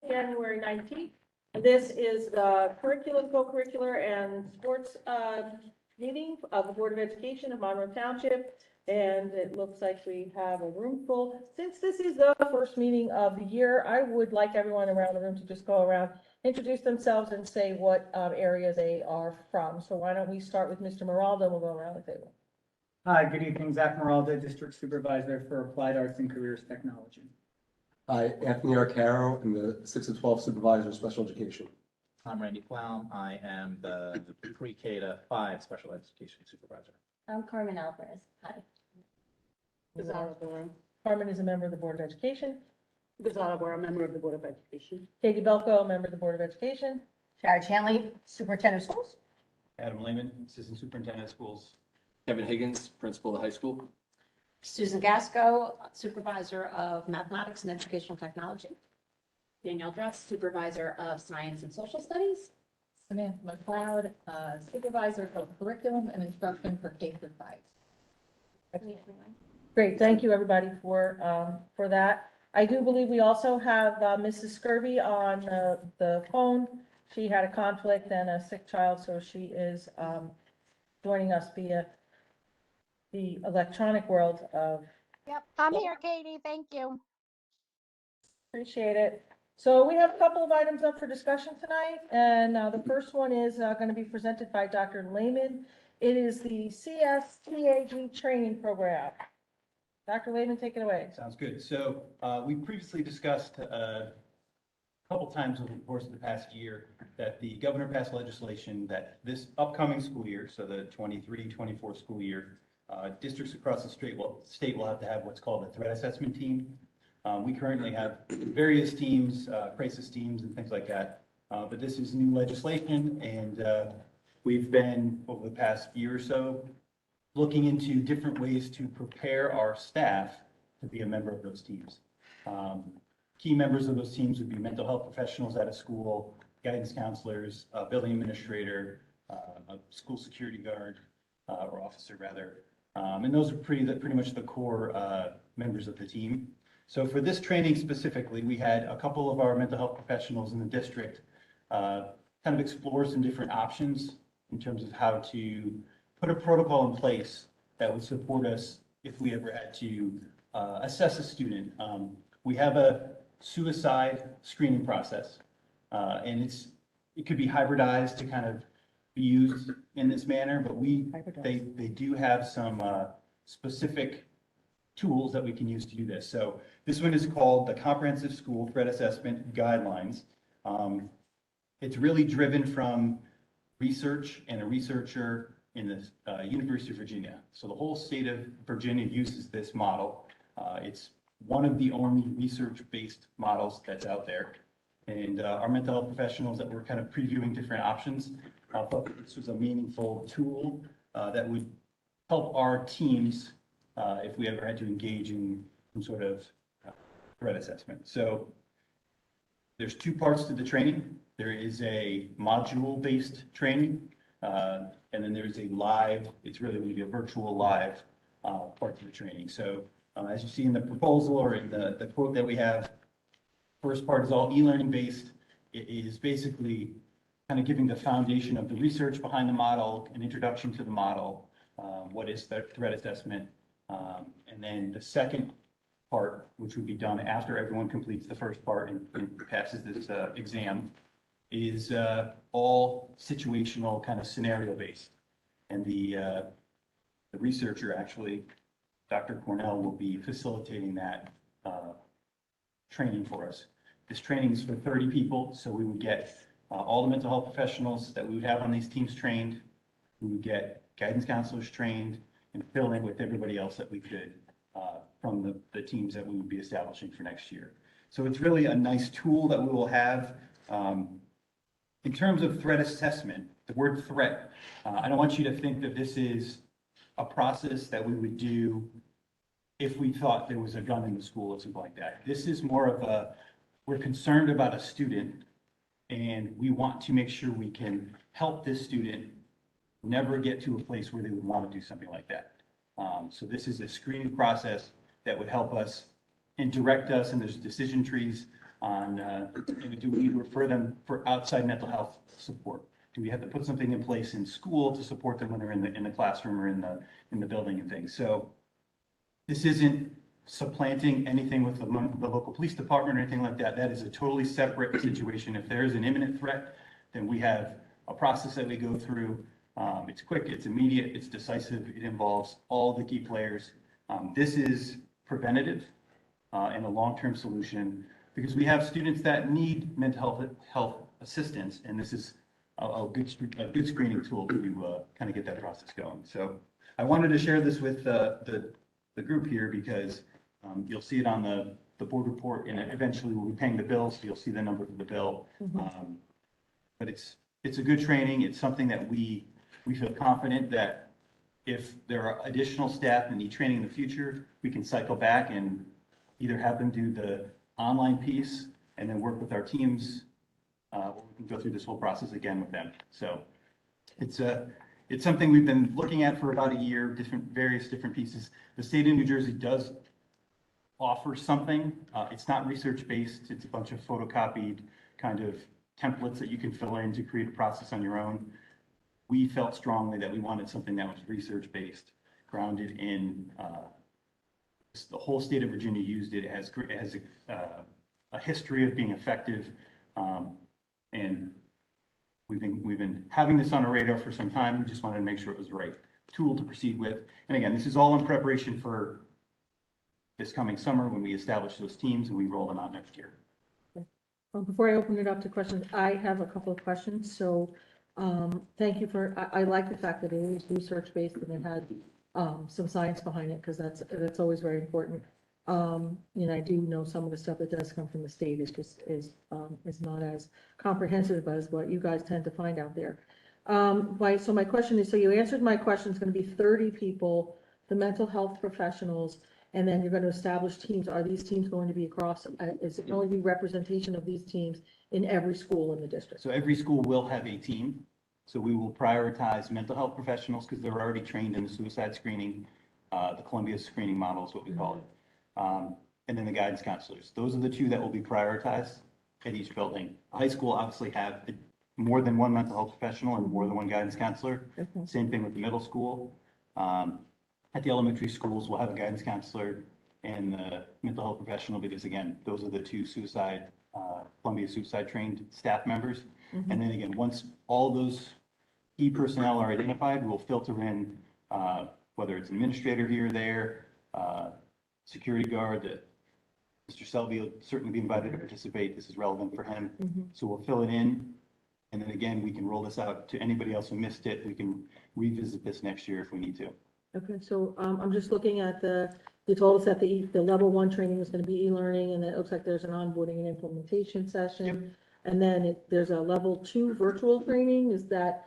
January 19th. This is the curriculum, co-curricular and sports meeting of the Board of Education of Monroe Township. And it looks like we have a room full. Since this is the first meeting of the year, I would like everyone around the room to just go around, introduce themselves and say what area they are from. So why don't we start with Mr. Moraldo, we'll go around the table. Hi, good evening. Zach Moraldo, District Supervisor for Applied Arts and Careers Technology. Hi, Anthony Arcaro, I'm the 6 to 12 Supervisor of Special Education. I'm Randy Ploum. I am the pre-K to 5 Special Education Supervisor. I'm Carmen Alvarez. Hi. Carmen is a member of the Board of Education. Gonzalo, we're a member of the Board of Education. Katie Belko, a member of the Board of Education. Shara Chanley, Superintendent of Schools. Adam Lehman, Assistant Superintendent of Schools. Kevin Higgins, Principal of the High School. Susan Gasco, Supervisor of Mathematics and Educational Technology. Danielle Dress, Supervisor of Science and Social Studies. Samantha McLeod, Supervisor of Curriculum and Instruction for K through 5. Great, thank you, everybody, for that. I do believe we also have Mrs. Skirby on the phone. She had a conflict and a sick child, so she is joining us via the electronic world of. Yep, I'm here, Katie. Thank you. Appreciate it. So we have a couple of items up for discussion tonight, and the first one is going to be presented by Dr. Lehman. It is the CSTAG training program. Dr. Lehman, take it away. Sounds good. So we previously discussed a couple times over the course of the past year that the governor passed legislation that this upcoming school year, so the 23-24 school year, districts across the state will have to have what's called a threat assessment team. We currently have various teams, crisis teams and things like that. But this is new legislation, and we've been, over the past year or so, looking into different ways to prepare our staff to be a member of those teams. Key members of those teams would be mental health professionals at a school, guidance counselors, a building administrator, a school security guard, or officer rather. And those are pretty much the core members of the team. So for this training specifically, we had a couple of our mental health professionals in the district kind of explore some different options in terms of how to put a protocol in place that would support us if we ever had to assess a student. We have a suicide screening process, and it could be hybridized to kind of be used in this manner, but they do have some specific tools that we can use to do this. So this one is called the Comprehensive School Threat Assessment Guidelines. It's really driven from research and a researcher in the University of Virginia. So the whole state of Virginia uses this model. It's one of the only research-based models that's out there. And our mental health professionals that were kind of previewing different options thought this was a meaningful tool that would help our teams if we ever had to engage in some sort of threat assessment. So there's two parts to the training. There is a module-based training, and then there's a live, it's really going to be a virtual live part of the training. So as you see in the proposal or in the quote that we have, first part is all e-learning based. It is basically kind of giving the foundation of the research behind the model, an introduction to the model, what is the threat assessment, and then the second part, which would be done after everyone completes the first part and passes this exam, is all situational kind of scenario based. And the researcher actually, Dr. Cornell, will be facilitating that training for us. This training is for 30 people, so we would get all the mental health professionals that we would have on these teams trained. We would get guidance counselors trained and fill in with everybody else that we could from the teams that we would be establishing for next year. So it's really a nice tool that we will have. In terms of threat assessment, the word threat, I don't want you to think that this is a process that we would do if we thought there was a gun in the school or something like that. This is more of we're concerned about a student and we want to make sure we can help this student never get to a place where they would want to do something like that. So this is a screening process that would help us and direct us, and there's decision trees on, do we refer them for outside mental health support? Do we have to put something in place in school to support them when they're in the classroom or in the building and things? So this isn't supplanting anything with the local police department or anything like that. That is a totally separate situation. If there is an imminent threat, then we have a process that we go through. It's quick, it's immediate, it's decisive. It involves all the key players. This is preventative and a long-term solution because we have students that need mental health assistance, and this is a good screening tool to kind of get that process going. So I wanted to share this with the group here because you'll see it on the board report, and eventually we'll be paying the bills, so you'll see the number for the bill. But it's a good training. It's something that we feel confident that if there are additional staff that need training in the future, we can cycle back and either have them do the online piece and then work with our teams, or we can go through this whole process again with them. So it's something we've been looking at for about a year, various different pieces. The state of New Jersey does offer something. It's not research-based. It's a bunch of photocopied kind of templates that you can fill in to create a process on your own. We felt strongly that we wanted something that was research-based, grounded in the whole state of Virginia used it. It has a history of being effective, and we've been having this on our radar for some time. We just wanted to make sure it was the right tool to proceed with. And again, this is all in preparation for this coming summer when we establish those teams and we roll them out next year. Before I open it up to questions, I have a couple of questions. So thank you for, I like the fact that it is research-based and it had some science behind it because that's always very important. And I do know some of the stuff that does come from the state is just is not as comprehensive as what you guys tend to find out there. So my question is, so you answered my question, it's going to be 30 people, the mental health professionals, and then you're going to establish teams. Are these teams going to be across, is it going to be representation of these teams in every school in the district? So every school will have a team. So we will prioritize mental health professionals because they're already trained in the suicide screening, the Columbia screening model is what we call it. And then the guidance counselors. Those are the two that will be prioritized at each building. High school obviously have more than one mental health professional and more than one guidance counselor. Okay. Same thing with the middle school. At the elementary schools, we'll have a guidance counselor and the mental health professional because again, those are the two Columbia suicide trained staff members. And then again, once all those key personnel are identified, we'll filter in whether it's an administrator here or there, security guard, that Mr. Selby will certainly be invited to participate. This is relevant for him. So we'll fill it in. And then again, we can roll this out to anybody else who missed it. We can revisit this next year if we need to. Okay, so I'm just looking at you told us that the level 1 training is going to be e-learning, and it looks like there's an onboarding and implementation session. Yep. And then there's a level 2 virtual training. Is that,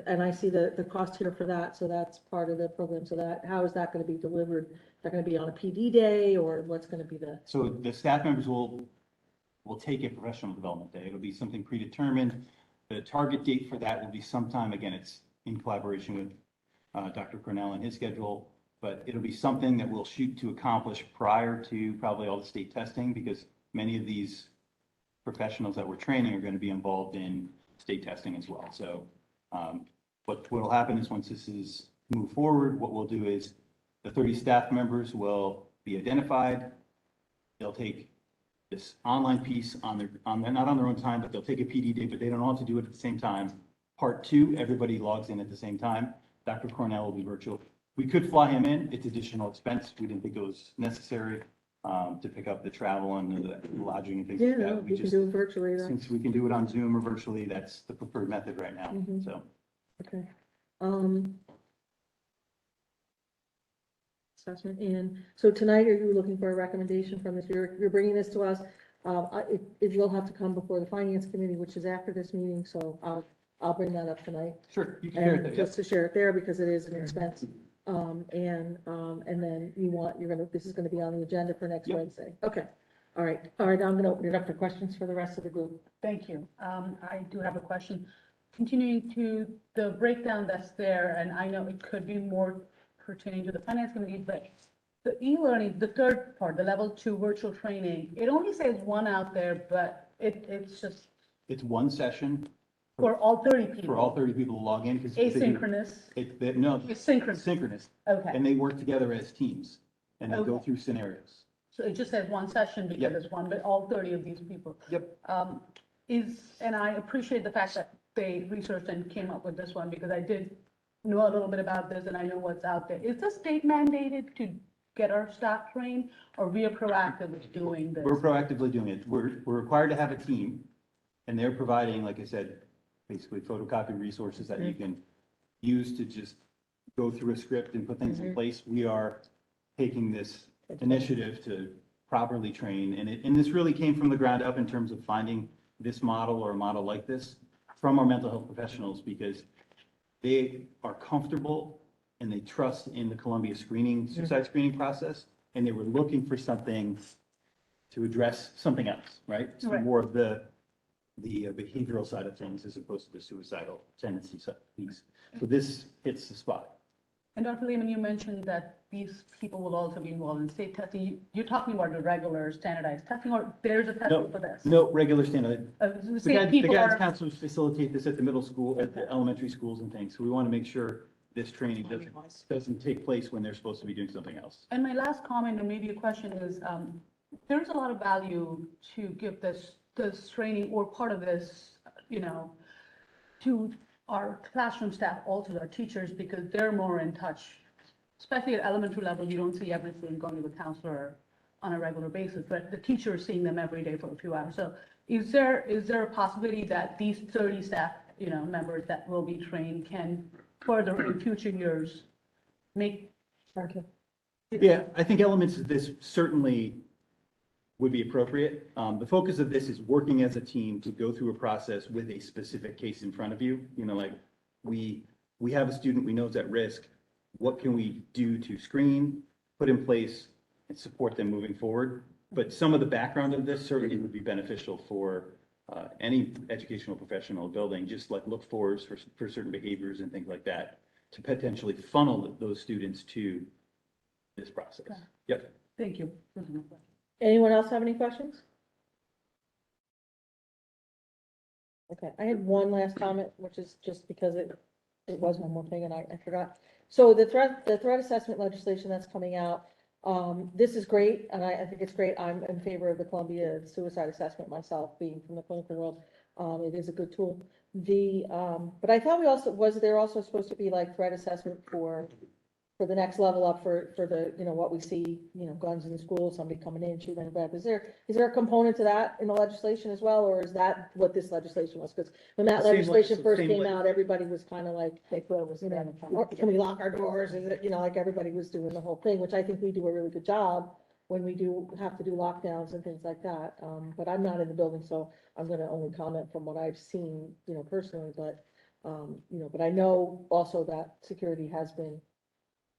and I see the cost here for that, so that's part of the program. So how is that going to be delivered? Is that going to be on a PD day, or what's going to be So the staff members will take a professional development day. It'll be something predetermined. The target date for that will be sometime, again, it's in collaboration with Dr. Cornell and his schedule, but it'll be something that we'll shoot to accomplish prior to probably all the state testing, because many of these professionals that we're training are going to be involved in state testing as well. So what will happen is once this is moved forward, what we'll do is the 30 staff members will be identified. They'll take this online piece not on their own time, but they'll take a PD day, but they don't all have to do it at the same time. Part 2, everybody logs in at the same time. Dr. Cornell will be virtual. We could fly him in. It's additional expense. We didn't think it was necessary to pick up the travel and the lodging and things like that. no, you can do it virtually. Since we can do it on Zoom or virtually, that's the preferred method right now. So. Okay. Assessment. And so tonight, are you looking for a recommendation from this? You're bringing this to us. It will have to come before the finance committee, which is after this meeting. So I'll bring that up tonight. Sure, you can share it there. Just to share it there because it is an expense. And then this is gonna be on the agenda for next Wednesday. Okay. All right. I'm gonna open it up for questions for the rest of the group. Thank you. I do have a question. Continuing to the breakdown that's there, and I know it could be more pertaining to the finance committee, but The e-learning, the third part, the level 2 virtual training, it only says one out there, but it's just It's one session for all 30 people. for all 30 people to log in because. Asynchronous, No, it's synchronous, synchronous, okay. and they work together as teams and they go Okay. through scenarios. So it just says one session because Yep. it's one, but all 30 of these people. Yep. And I appreciate the fact that they researched and came up with this one because I did know a little bit about this and I know what's out there. Is the state mandated to get our staff trained or we are proactively doing this? We're proactively doing it. We're required to have a team, and they're providing, like I said, basically photocopied resources that you can use to just go through a script and put things in place. We are taking this initiative to properly train, and this really came from the ground up in terms of finding this model or a model like this from our mental health professionals, because they are comfortable and they trust in the Columbia suicide screening process, and they were looking for something to address something else, right? So Right. more of the behavioral side of things as opposed to the suicidal tendency piece. So this hits the spot. And Dr. Lehman, you mentioned that these people will also be involved in state testing. You're talking about the regular standardized testing, or there's a testing for this? No regular standard. The The same guidance people guidance are, counselors facilitate this at the middle school, at the elementary schools and things. So we want to make sure this training doesn't take place when they're supposed to be doing something else. and my last comment, or maybe a question is, there's a lot of value to give this training or part of this, to our classroom staff, also our teachers, because they're more in touch. Especially at elementary level, you don't see every student going to the counselor on a regular basis, but the teacher is seeing them every day for a few hours. So is there a possibility that these 30 staff, members that will be trained can further in future years make? Okay. Yeah, I think elements of this certainly would be appropriate. The focus of this is working as a team to go through a process with a specific case in front of you. Like we have a student we know is at risk. What can we do to screen, put in place, and support them moving forward? But some of the background of this certainly would be beneficial for any educational professional building, just like look for certain behaviors and things like that, to potentially funnel those students to this process. Okay. Yep. Thank you. Anyone else have any questions? Okay, I had one last comment, which is just because it was one more thing and I forgot. So the threat assessment legislation that's coming out, this is great, and I think it's great. I'm in favor of the Columbia suicide assessment myself, being from the clinical world. It is a good tool. But I thought was there also supposed to be like threat assessment for the next level up for the, what we see, guns in the school, somebody coming in, shooting everybody. Is there a component to that in the legislation as well, or is that what this legislation was? Because when that Same legislation first same came out, everybody was kind of like, they thought it was, can we lock our doors? Is it, like everybody was doing the whole thing, which I think we do a really good job when we do have to do lockdowns and things like that. But I'm not in the building, so I'm gonna only comment from what I've seen, personally, but I know also that security has been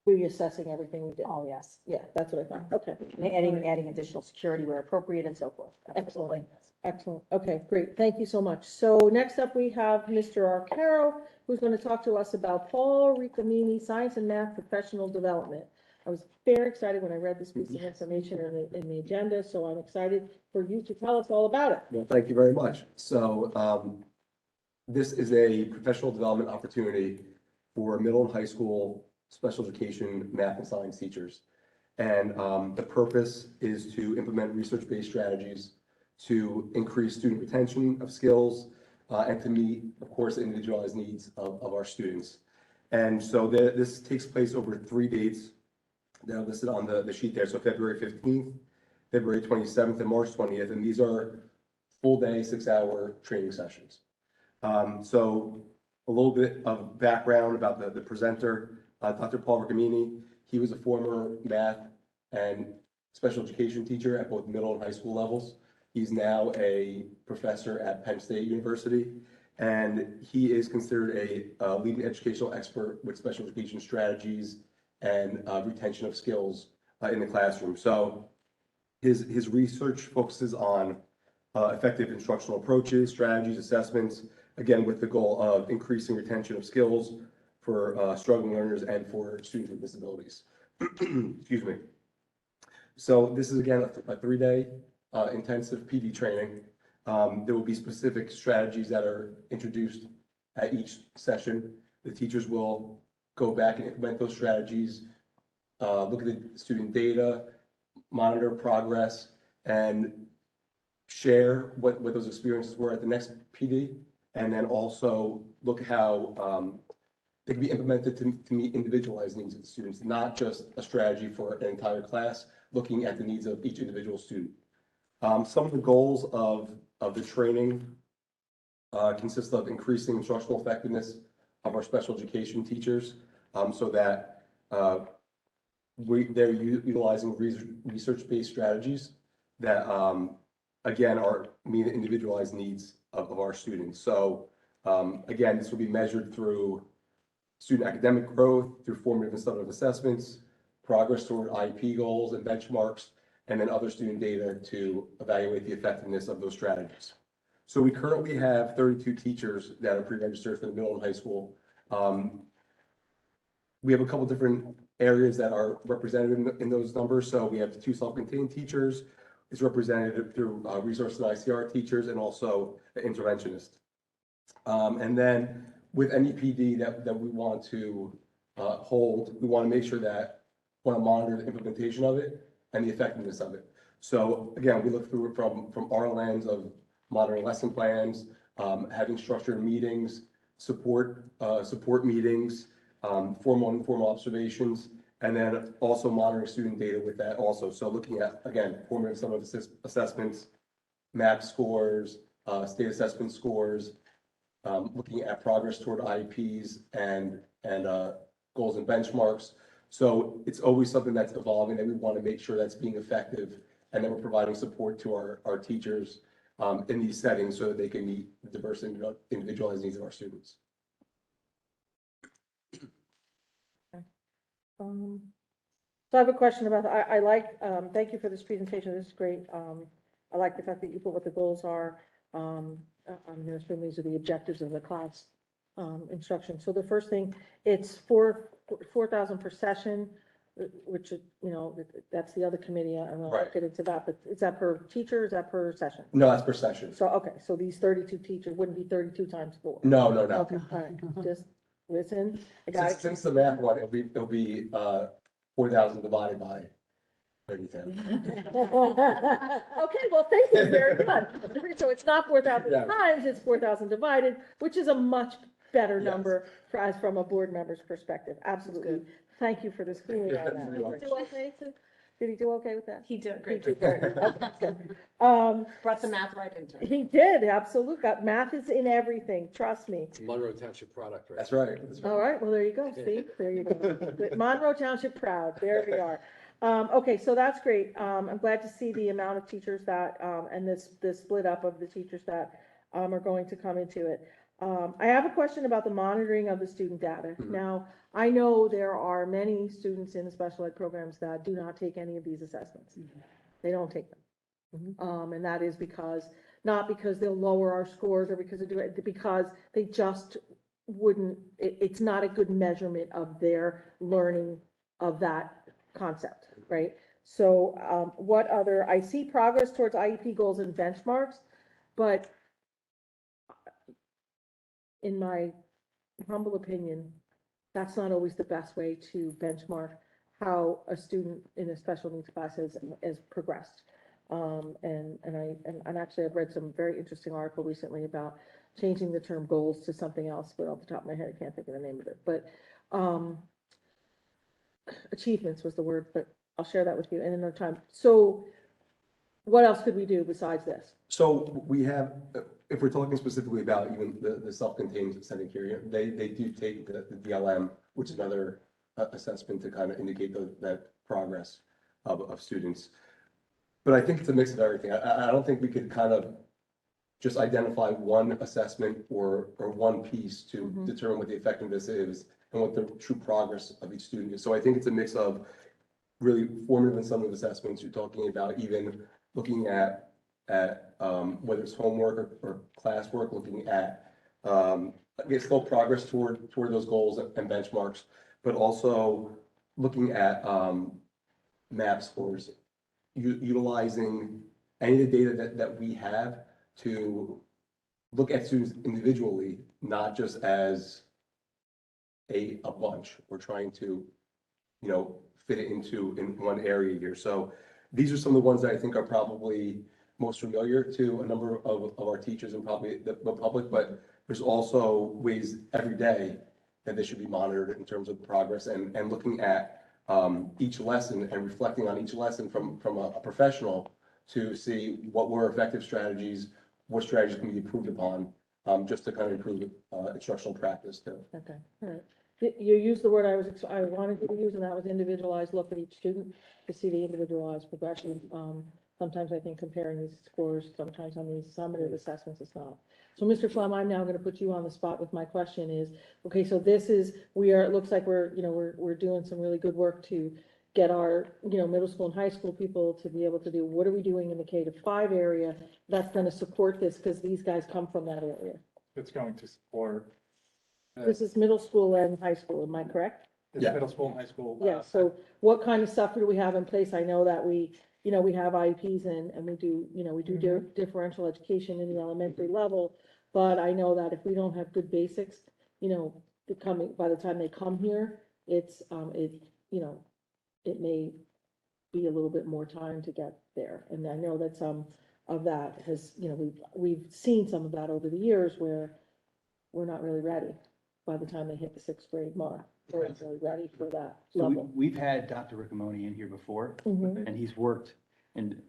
reassessing everything we did. Oh, yes. Yeah, that's what I thought. Okay. Adding additional security where appropriate and so forth. Excellent. Excellent. Okay, great. Thank you so much. So next up, we have Mr. Arcaro, who's going to talk to us about Paul Ricamini, Science and Math Professional Development. I was very excited when I read this piece of information in the agenda, so I'm excited for you to tell us all about it. Well, thank you very much. So this is a professional development opportunity for middle and high school special education math and science teachers. And the purpose is to implement research-based strategies to increase student retention of skills and to meet, of course, the individualized needs of our students. And so this takes place over 3 dates that are listed on the sheet there. So February 15th, February 27th, and March 20th. And these are full day, 6-hour training sessions. So a little bit of background about the presenter. Dr. Paul Ricamini, he was a former math and special education teacher at both middle and high school levels. He's now a professor at Penn State University, and he is considered a leading educational expert with special education strategies and retention of skills in the classroom. So his research focuses on effective instructional approaches, strategies, assessments, again, with the goal of increasing retention of skills for struggling learners and for students with disabilities. Excuse me. So this is again a 3-day intensive PD training. There will be specific strategies that are introduced at each session. The teachers will go back and implement those strategies, look at the student data, monitor progress, and share what those experiences were at the next PD, and then also look how they can be implemented to meet individualized needs of the students, not just a strategy for an entire class, looking at the needs of each individual student. Some of the goals of the training consist of increasing instructional effectiveness of our special education teachers, so that they're utilizing research-based strategies that, again, are meet the individualized needs of our students. So, again, this will be measured through student academic growth, through formative and summative assessments, progress toward IEP goals and benchmarks, and then other student data to evaluate the effectiveness of those strategies. So we currently have 32 teachers that are pre-registered for the middle and high school. We have a couple different areas that are represented in those numbers. So we have 2 self-contained teachers. It's represented through resource and ICR teachers, and also an interventionist. And then with any PD that we want to hold, we want to make sure that we want to monitor the implementation of it and the effectiveness of it. So again, we look through it from our lens of monitoring lesson plans, having structured meetings, support meetings, formal and informal observations, and then also monitoring student data with that also. So looking at, again, formative summative assessments, MAP scores, state assessment scores, looking at progress toward IEPs and goals and benchmarks. So it's always something that's evolving, and we want to make sure that's being effective, and that we're providing support to our teachers in these settings so that they can meet the diverse and individualized needs of our students. So I have a question about, I like, thank you for this presentation, this is great. I like the fact that you put what the goals are. I'm going to assume these are the objectives of the class instruction. So the first thing, it's 4,000 per session, which, that's the other committee, I won't Right. get into that, but is that per teacher, is that per session? No, that's per session. So, okay, so these 32 teachers wouldn't be 32 times 4? No. Okay, all right, just listen, I got it. Since the math one, it'll be 4,000 divided by 30,000. Okay, well, thank you, very good. So it's not 4,000 Yeah. times, it's 4,000 divided, which is a much better Yes. number from a board member's perspective, absolutely. Thank you for this clearing on that. You're Did he do okay did he do okay with that? He did He great. did great. Okay, good. Brought the math right into it. He did, absolutely, math is in everything, trust me. It's a Monroe Township product, right? That's right. All right, well, there you go, see, there you go. Good. Monroe Township proud, there we are. Okay, so that's great. I'm glad to see the amount of teachers that, and this split up of the teachers that are going to come into it. I have a question about the monitoring of the student data. Mhm. Now, I know there are many students in the special ed programs that do not take any of these assessments. They don't take them. And that is not because they'll lower our scores or because because they just wouldn't, it's not a good measurement of their learning of that concept, right? So what other, I see progress towards IEP goals and benchmarks, but in my humble opinion, that's not always the best way to benchmark how a student in a special needs class has progressed. And actually I've read some very interesting article recently about changing the term goals to something else, but off the top of my head, I can't think of the name of it. But achievements was the word, but I'll share that with you in another time. So what else could we do besides this? So we have, if we're talking specifically about even the self-contained setting here, they do take the DLM, which is another assessment to kind of indicate that progress of students. But I think it's a mix of everything. I don't think we could kind of just identify one assessment or one piece to determine what the effectiveness is and what the true progress of each student is. So I think it's a mix of really formative and summative assessments. You're talking about even looking at whether it's homework or classwork, looking at, I guess, still progress toward those goals and benchmarks, but also looking at MAP scores utilizing any of the data that we have to look at students individually, not just as a bunch. We're trying to, fit it in one area here. So these are some of the ones that I think are probably most familiar to a number of our teachers and probably the public, but there's also ways every day that they should be monitored in terms of progress and looking at each lesson and reflecting on each lesson from a professional to see what were effective strategies, what strategies can be improved upon, just to kind of improve instructional practice too. Okay, all right. You used the word I wanted you to use, and that was individualized look at each student to see the individualized progression. Sometimes I think comparing these scores, sometimes on these summative assessments is not. So Mr. Flem, I'm now gonna put you on the spot with my question is, okay, so this is, it looks like we're doing some really good work to get our, middle school and high school people to be able to do, what are we doing in the K-5 area that's gonna support this, because these guys come from that area. It's going to support. This is middle school and high school, am I correct? This Yeah. middle school and high school. Yeah, so what kind of stuff do we have in place? I know that we have IEPs and we do differential education in the elementary level. But I know that if we don't have good basics, by the time they come here, it may be a little bit more time to get there. And I know that some of that has, we've seen some of that over the years where we're not really ready by the time they hit the 6th grade mark. We're not really ready for that So level. we've had Dr. Riccomoni in here before, Mhm. and he's worked, and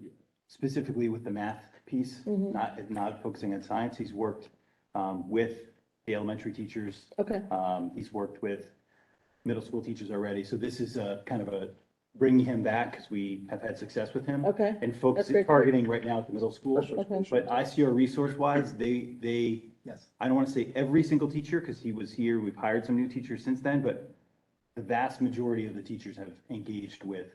specifically with the math piece, Mhm. not focusing on science. He's worked with the elementary teachers. Okay, He's worked with middle school teachers already. So this is a kind of a bringing him back because we have had success with him. okay, And focusing, great. targeting right now at the middle school. okay. But ICR resource wise, they, Yes. I don't want to say every single teacher because he was here. We've hired some new teachers since then, but the vast majority of the teachers have engaged with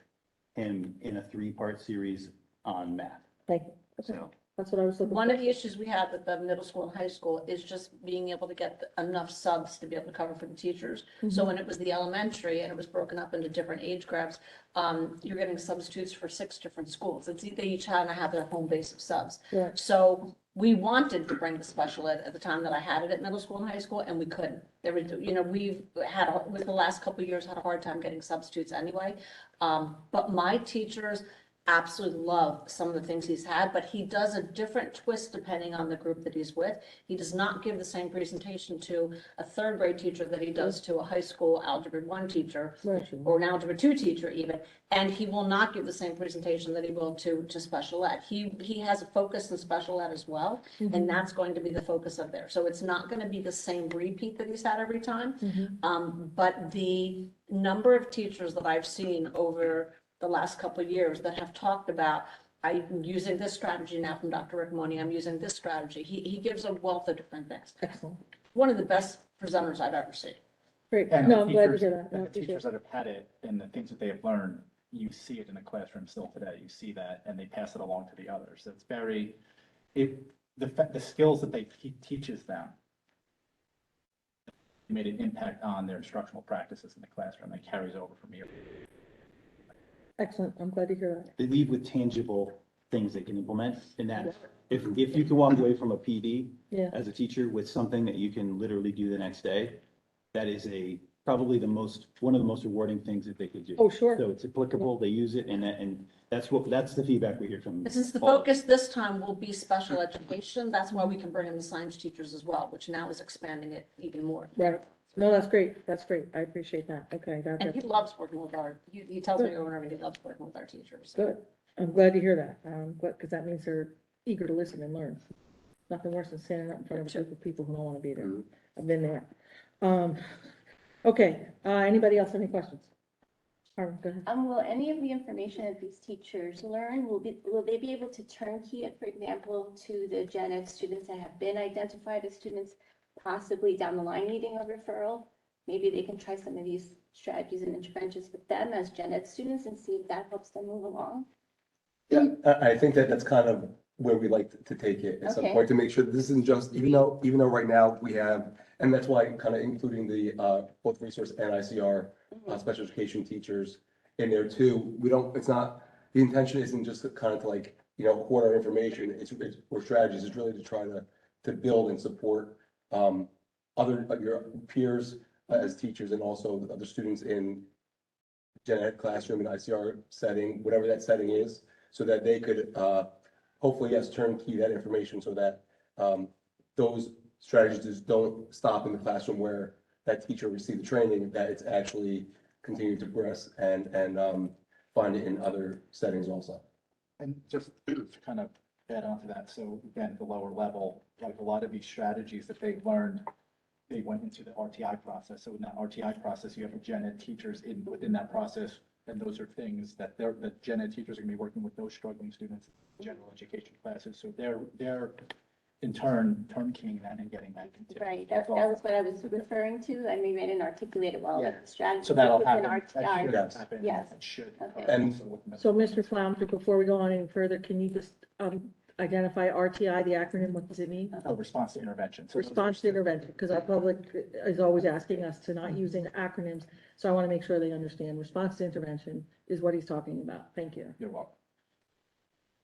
him in a 3-part series on math. Thank you. Okay, So that's what I was looking for. One of the issues we have with the middle school and high school is just being able to get enough subs to be able to cover for the teachers. So when it was the elementary and it was broken up into different age groups, you're getting substitutes for 6 different schools. They each kind of have their home base of subs. Right. So we wanted to bring the special ed at the time that I had it at middle school and high school, and we couldn't. There was, we've had, with the last couple of years, had a hard time getting substitutes anyway. But my teachers absolutely love some of the things he's had, but he does a different twist depending on the group that he's with. He does not give the same presentation to a 3rd grade teacher that he does to a high school Algebra 1 teacher, Right. or an Algebra 2 teacher even, and he will not give the same presentation that he will to special ed. He has a focus in special ed as well, and that's going to be the focus of there. So it's not going to be the same repeat that he's had every time. But the number of teachers that I've seen over the last couple of years that have talked about, I'm using this strategy now from Dr. Riccomoni, I'm using this strategy. He gives a wealth of different things. Excellent. One of the best presenters I've ever seen. Great. And No, the I'm glad to teachers, hear that. and No, the teachers that have had it and the things that they have learned, you see it in the classroom still today. You see that and they pass it along to the others. It's very, the skills that he teaches them made an impact on their instructional practices in the classroom. That carries over from year. Excellent. I'm glad to hear that. they leave with tangible things they can implement in that. If you can walk away from a PD Yeah. as a teacher with something that you can literally do the next day, that is probably one of the most rewarding things that they could do. Oh, sure. So it's applicable, they use it, and that's the feedback we hear from. And since the all- focus this time will be special education, that's why we can bring in the science teachers as well, which now is expanding it even more. Right. No, that's great. That's great. I appreciate that. Okay, And he loves working with he tells me over and over, he loves working with our teachers. good. I'm glad to hear that. Because that means they're eager to listen and learn. Nothing worse than standing up in front of a group of people who don't want to be there. I've been there. Okay, anybody else have any questions? Harlan, go ahead. Will any of the information that these teachers learn, will they be able to turnkey it, for example, to the gen ed students that have been identified as students possibly down the line needing a referral? Maybe they can try some of these strategies and interventions with them as gen ed students and see if that helps them move along. Yeah, I think that's kind of where we like to take it at some Okay. point, to make sure that this isn't just, even though right now we have, and that's why kind of including the both resource and ICR special education teachers in there too. It's not, the intention isn't just to kind of like, hoard our information, or strategies, it's really to try to build and support, other, your peers as teachers and also the other students in gen ed classroom and ICR setting, whatever that setting is, so that they could, hopefully, yes, turnkey that information so that, those strategies just don't stop in the classroom where that teacher received the training, that it's actually continued to progress and find it in other settings also. And just to kind of add on to that, so again, the lower level, like a lot of these strategies that they've learned, they went into the RTI process. So in that RTI process, you have gen ed teachers within that process, and those are things that the gen ed teachers are gonna be working with those struggling students in general education classes. So they're in turn turnkeying that and getting that. into- Right, that was what I was referring to. I maybe I didn't articulate it well. Yeah. The strategy So that'll within happen. That RTI. should Yes. happen. Yes. It should. Okay. And- So, Mr. Flounder, before we go on any further, can you just identify RTI, the acronym, what does it mean? Oh, response to intervention. So those are- Response to intervention, because our public is always asking us to not using acronyms, so I want to make sure they understand. Response to intervention is what he's talking about. Thank you. You're welcome.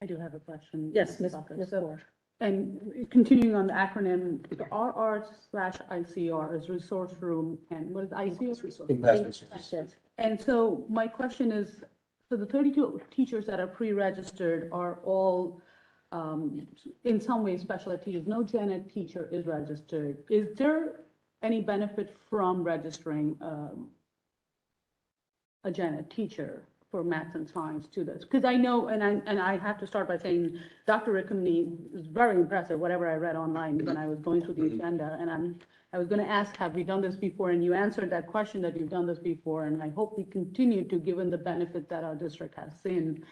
I do have a question. Yes, Ms. So- Moore. And continuing on the acronym, the RR/ICR is resource room, and what is ICR? Investments. And so my question is, so the 32 teachers that are pre-registered are all in some way special ed teachers. No gen ed teacher is registered. Is there any benefit from registering a gen ed teacher for math and science to this? Because I know, and I have to start by saying, Dr. Rickman is very impressive, whatever I read online when I was going through the agenda, and I was going to ask, have we done this before? And you answered that question that you've done this before, and I hope we continue to, given the benefit that our district has seen.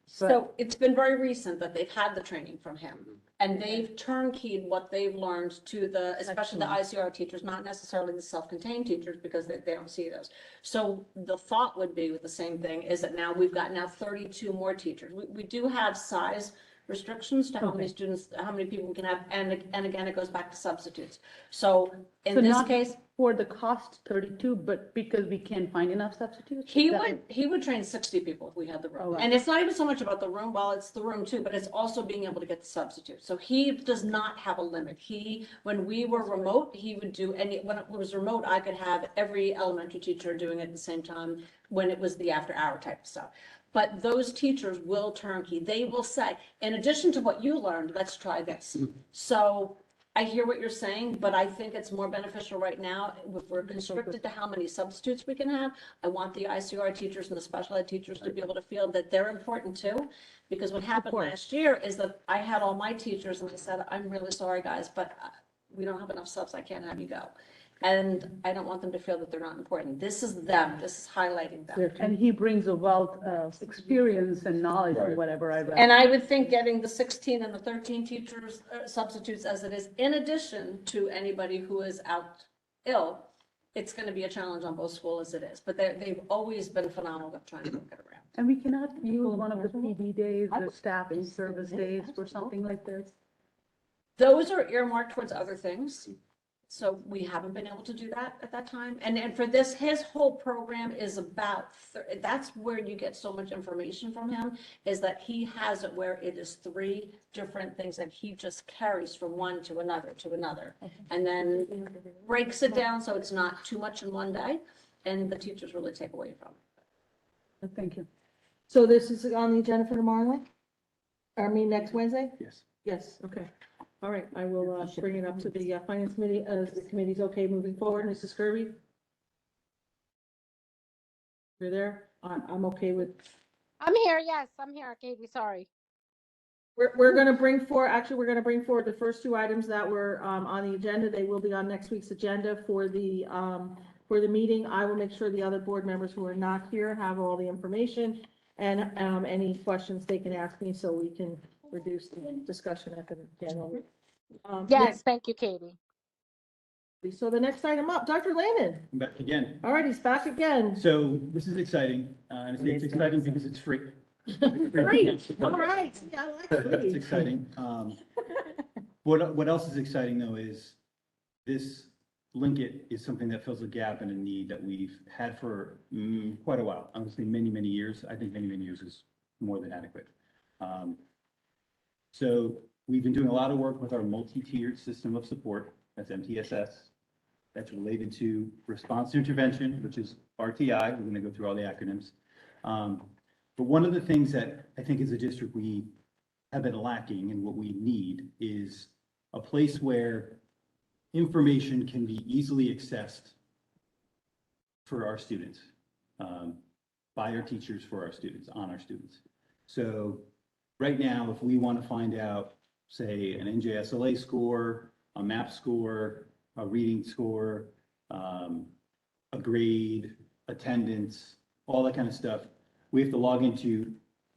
So it's been very recent that they've had the training from him, and they've turnkeyed what they've learned to especially the ICR teachers, not necessarily the self-contained teachers, because they don't see those. So the thought would be with the same thing is that now we've got 32 more teachers. We do have size restrictions to how many students, how many people we can have, and again, it goes back to substitutes. So in So this not case, for the cost 32, but because we can't find enough substitutes? he Is that would train 60 people if we had the Oh, room. wow. And it's not even so much about the room, well, it's the room too, but it's also being able to get the substitutes. So he does not have a limit. When we were remote, he would do when it was remote, I could have every elementary teacher doing it at the same time when it was the after hour type of stuff. But those teachers will turnkey. They will say, in addition to what you learned, let's try this. So I hear what you're saying, but I think it's more beneficial right now. If we're constricted to how many substitutes we can have, I want the ICR teachers and the special ed teachers to be able to feel that they're important too. Because what happened last year is that I had all my teachers and I said, I'm really sorry, guys, but we don't have enough subs. I can't have you go. And I don't want them to feel that they're not important. This is them. This is highlighting them. And he brings a wealth of experience and knowledge from Right. whatever I read. And I would think getting the 16 and the 13 teachers substitutes as it is, in addition to anybody who is out ill, it's going to be a challenge on both school as it is. But they've always been phenomenal at trying to work it around. And we cannot use one of the PD days, the staff and service days for something like this? Those are earmarked towards other things. So we haven't been able to do that at that time. And for this, his whole program is about, that's where you get so much information from him, is that he has it where it is 3 different things and he just carries from one to another to another. And then breaks it down so it's not too much in one day and the teachers really take away from it. Thank you. So this is on the agenda for tomorrow night? Next Wednesday? Yes. Yes, okay. All right, I will bring it up to the finance committee as the committee's okay moving forward. Mrs. Kirby? You're there? I'm okay with, I'm here, yes, I'm here, Katie, sorry. we're gonna bring forward, actually, we're gonna bring forward the first 2 items that were on the agenda. They will be on next week's agenda for the meeting. I will make sure the other board members who are not here have all the information and any questions they can ask me so we can reduce the discussion at the general. Yes, thank you, Katie. So the next item up, Dr. Lehman. I'm back again. All right, he's back again. So this is exciting, and it's exciting because it's free. Great, all right. Yeah, I like That's free. exciting. What else is exciting though is this Linkit is something that fills a gap and a need that we've had for quite a while. Honestly, many, many years. I think many, many years is more than adequate. So we've been doing a lot of work with our multi-tiered system of support, that's MTSS. That's related to response to intervention, which is RTI. We're going to go through all the acronyms. But one of the things that I think as a district we have been lacking and what we need is a place where information can be easily accessed for our students, by our teachers, for our students, on our students. So right now, if we want to find out, say, an NJSLA score, a MAP score, a reading score, a grade, attendance, all that kind of stuff, we have to log into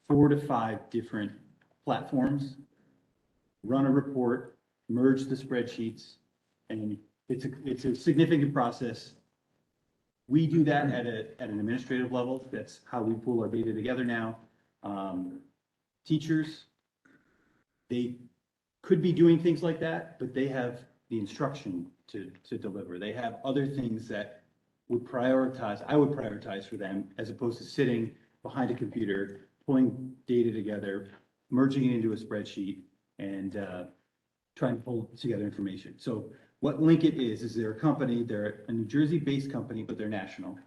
4 to 5 different platforms, run a report, merge the spreadsheets, and it's a significant process. We do that at an administrative level. That's how we pull our data together now. Teachers, they could be doing things like that, but they have the instruction to deliver. They have other things that I would prioritize for them, as opposed to sitting behind a computer, pulling data together, merging it into a spreadsheet, and trying to pull together information. So what Linkit is they're a company, they're a New Jersey-based company, but they're national.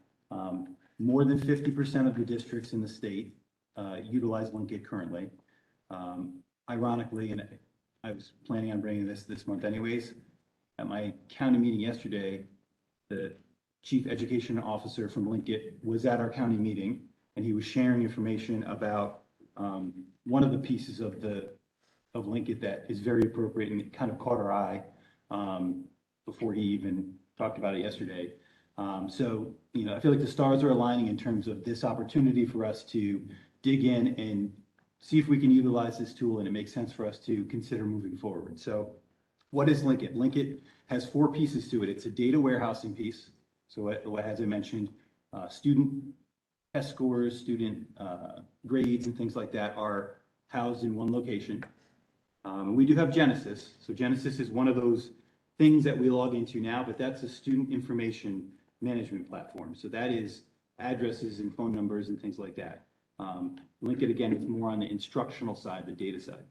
More than 50% of the districts in the state utilize Linkit currently. Ironically, and I was planning on bringing this month anyways, at my county meeting yesterday, the chief education officer from Linkit was at our county meeting, and he was sharing information about one of the pieces of Linkit that is very appropriate, and it kind of caught our eye before he even talked about it yesterday. So, I feel like the stars are aligning in terms of this opportunity for us to dig in and see if we can utilize this tool and it makes sense for us to consider moving forward. So what is Linkit? Linkit has 4 pieces to it. It's a data warehousing piece. So as I mentioned, student test scores, student grades and things like that are housed in one location. We do have Genesis. So Genesis is one of those things that we log into now, but that's a student information management platform. So that is addresses and phone numbers and things like that. Linkit, again, is more on the instructional side, the data side.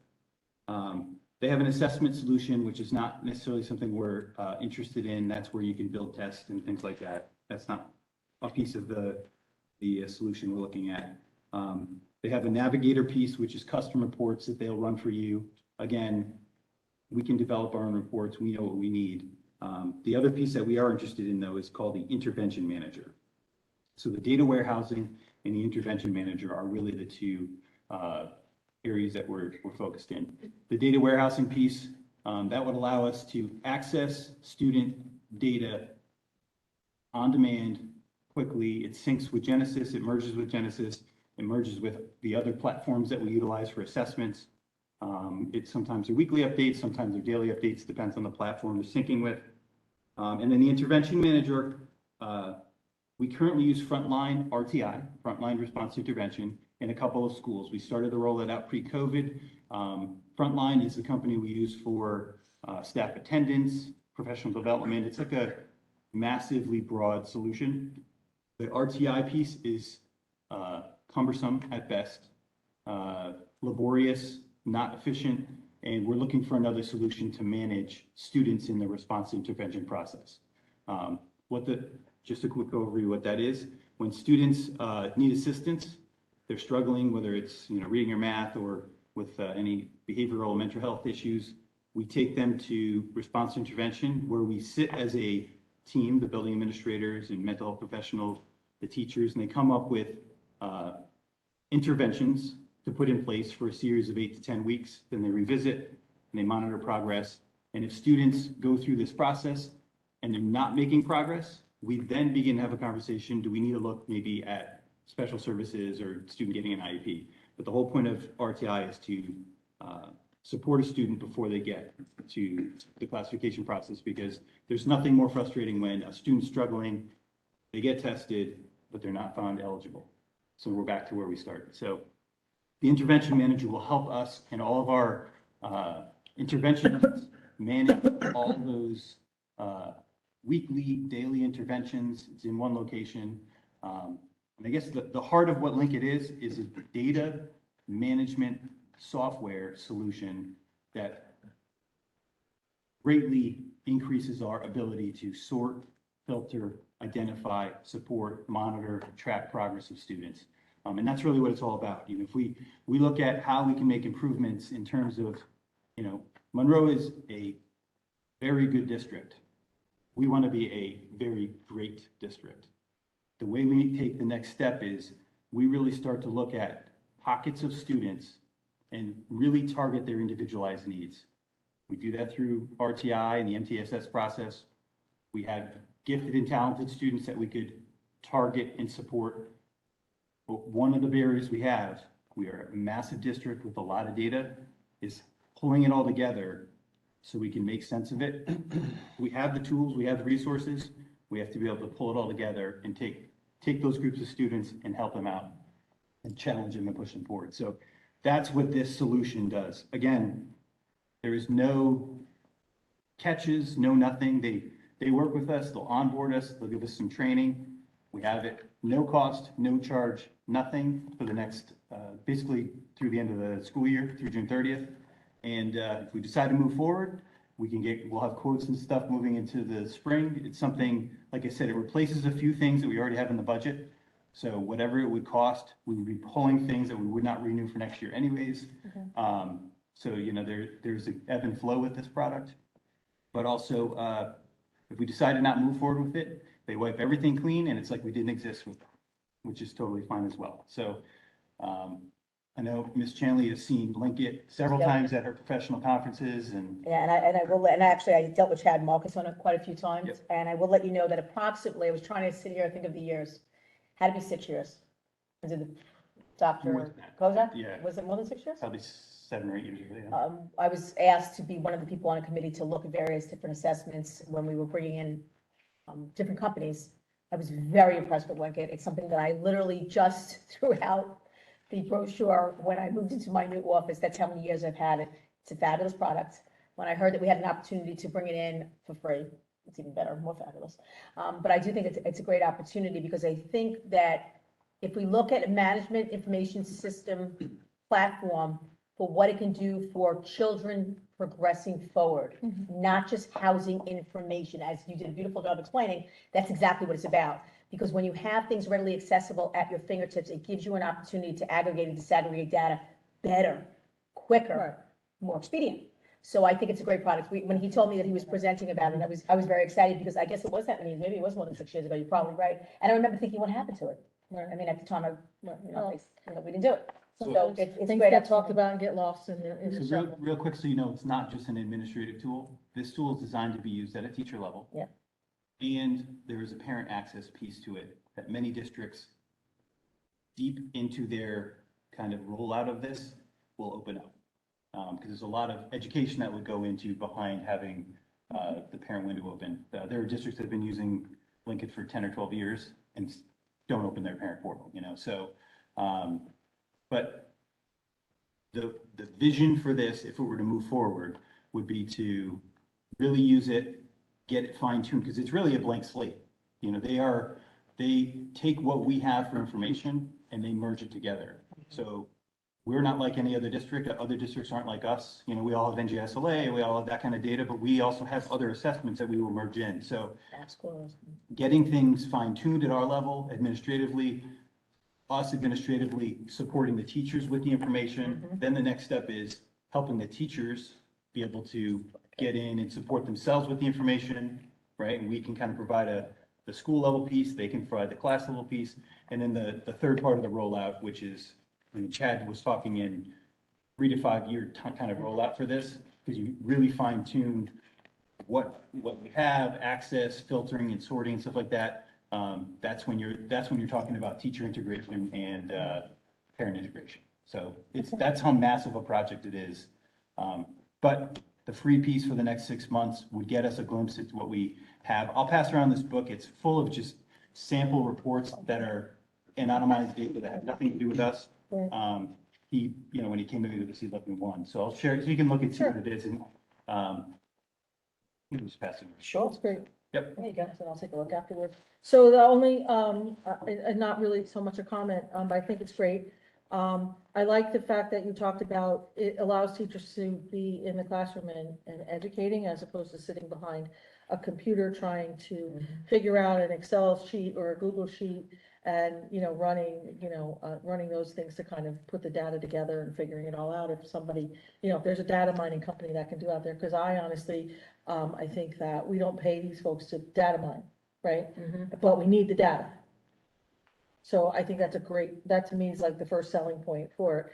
They have an assessment solution, which is not necessarily something we're interested in. That's where you can build tests and things like that. That's not a piece of the solution we're looking at. They have a navigator piece, which is custom reports that they'll run for you. Again, we can develop our own reports. We know what we need. The other piece that we are interested in, though, is called the intervention manager. So the data warehousing and the intervention manager are really the 2 areas that we're focused in. The data warehousing piece, that would allow us to access student data on demand quickly. It syncs with Genesis, it merges with Genesis, it merges with the other platforms that we utilize for assessments. It's sometimes a weekly update, sometimes they're daily updates, depends on the platform they're syncing with. And then the intervention manager, we currently use Frontline RTI, Frontline Response Intervention, in a couple of schools. We started to roll it out pre-COVID. Frontline is the company we use for staff attendance, professional development. It's like a massively broad solution. The RTI piece is cumbersome at best, laborious, not efficient, and we're looking for another solution to manage students in the response intervention process. Just a quick overview of what that is. When students need assistance, they're struggling, whether it's reading or math or with any behavioral or mental health issues, we take them to response intervention, where we sit as a team, the building administrators and mental health professionals, the teachers, and they come up with interventions to put in place for a series of 8 to 10 weeks. Then they revisit and they monitor progress. And if students go through this process and they're not making progress, we then begin to have a conversation. Do we need to look maybe at special services or student getting an IEP? But the whole point of RTI is to support a student before they get to the classification process, because there's nothing more frustrating when a student's struggling, they get tested, but they're not found eligible. So we're back to where we started. So the intervention manager will help us and all of our interventions manage all those weekly, daily interventions. It's in one location. And I guess the heart of what Linkit is a data management software solution that greatly increases our ability to sort, filter, identify, support, monitor, track progress of students. And that's really what it's all about. You know, if we look at how we can make improvements in terms of, you know, Monroe is a very good district. We want to be a very great district. The way we take the next step is we really start to look at pockets of students and really target their individualized needs. We do that through RTI and the MTSS process. We have gifted and talented students that we could target and support. But one of the barriers we are a massive district with a lot of data, is pulling it all together so we can make sense of it. We have the tools, we have the resources, we have to be able to pull it all together and take those groups of students and help them out and challenge them and push them forward. So that's what this solution does. Again, there is no catches, no nothing. They work with us, they'll onboard us, they'll give us some training. We have it, no cost, no charge, nothing for the next, basically through the end of the school year, through June 30th. And if we decide to move forward, we'll have quotes and stuff moving into the spring. It's something, like I said, it replaces a few things that we already have in the budget. So whatever it would cost, we would be pulling things that we would not renew for next year anyways. So, you know, there's an ebb and flow with this product. But also, if we decide to not move forward with it, they wipe everything clean and it's like we didn't exist with them, which is totally fine as well. So I know Ms. Chanley has seen Linkit several times at her professional conferences and. Yeah, and I will, and actually I dealt with Chad Marcus on it quite a few times. Yep. And I will let you know that approximately, I was trying to sit here, I think of the years, had to be 6 years. Was it More Dr. than that. Kozak? Yeah. Was it more than 6 years? Probably 7 or 8 years ago. Yeah. I was asked to be one of the people on a committee to look at various different assessments when we were bringing in different companies. I was very impressed with Linkit. It's something that I literally just threw out the brochure when I moved into my new office. That's how many years I've had it. It's a fabulous product. When I heard that we had an opportunity to bring it in for free, it's even better, more fabulous. But I do think it's a great opportunity because I think that if we look at a management information system platform for what it can do for children progressing forward, not just housing information, as you did a beautiful job explaining, that's exactly what it's about. Because when you have things readily accessible at your fingertips, it gives you an opportunity to aggregate and disaggregate data better, quicker, more expedient. So I think it's a great product. When he told me that he was presenting about it, I was very excited because I guess it was that many, maybe it was more than 6 years ago, you're probably right. And I remember thinking, what happened to it? I mean, at the time, we didn't do it. So it's Things great. get talked about and get lost in the So shuffle. real quick, so you know, it's not just an administrative tool. This tool is designed to be used at a teacher level. Yeah. And there is a parent access piece to it that many districts deep into their kind of rollout of this will open up. Because there's a lot of education that would go into behind having the parent window open. There are districts that have been using Linkit for 10 or 12 years and don't open their parent portal, you know, so, but the vision for this, if it were to move forward, would be to really use it, get it fine-tuned, because it's really a blank slate. You know, they take what we have for information and they merge it together. So we're not like any other district. Other districts aren't like us. You know, we all have NGSLA, we all have that kind of data, but we also have other assessments that we will merge in. So getting things fine-tuned at our level administratively, us administratively supporting the teachers with the information. Then the next step is helping the teachers be able to get in and support themselves with the information, right? And we can kind of provide the school level piece, they can provide the class level piece. And then the third part of the rollout, which is, when Chad was talking in 3 to 5 year kind of rollout for this, because you really fine tuned what we have, access, filtering and sorting and stuff like that. That's when you're talking about teacher integration and parent integration. So that's how massive a project it is. But the free piece for the next 6 months would get us a glimpse into what we have. I'll pass around this book. It's full of just sample reports that are anonymized data that have nothing to do with us. He, you know, when he came into this, he left me one. So I'll share it so you can look and see what it is. And just pass it. Sure. That's great. Yep. There you go, so I'll take a look afterwards. So the only, not really so much a comment, but I think it's great. I like the fact that you talked about, it allows teachers to be in the classroom and educating as opposed to sitting behind a computer trying to figure out an Excel sheet or a Google sheet and, running those things to kind of put the data together and figuring it all out. If somebody, if there's a data mining company that can do out there, because I honestly, I think that we don't pay these folks to data mine, right? But we need the data. So I think that to me is like the first selling point for it.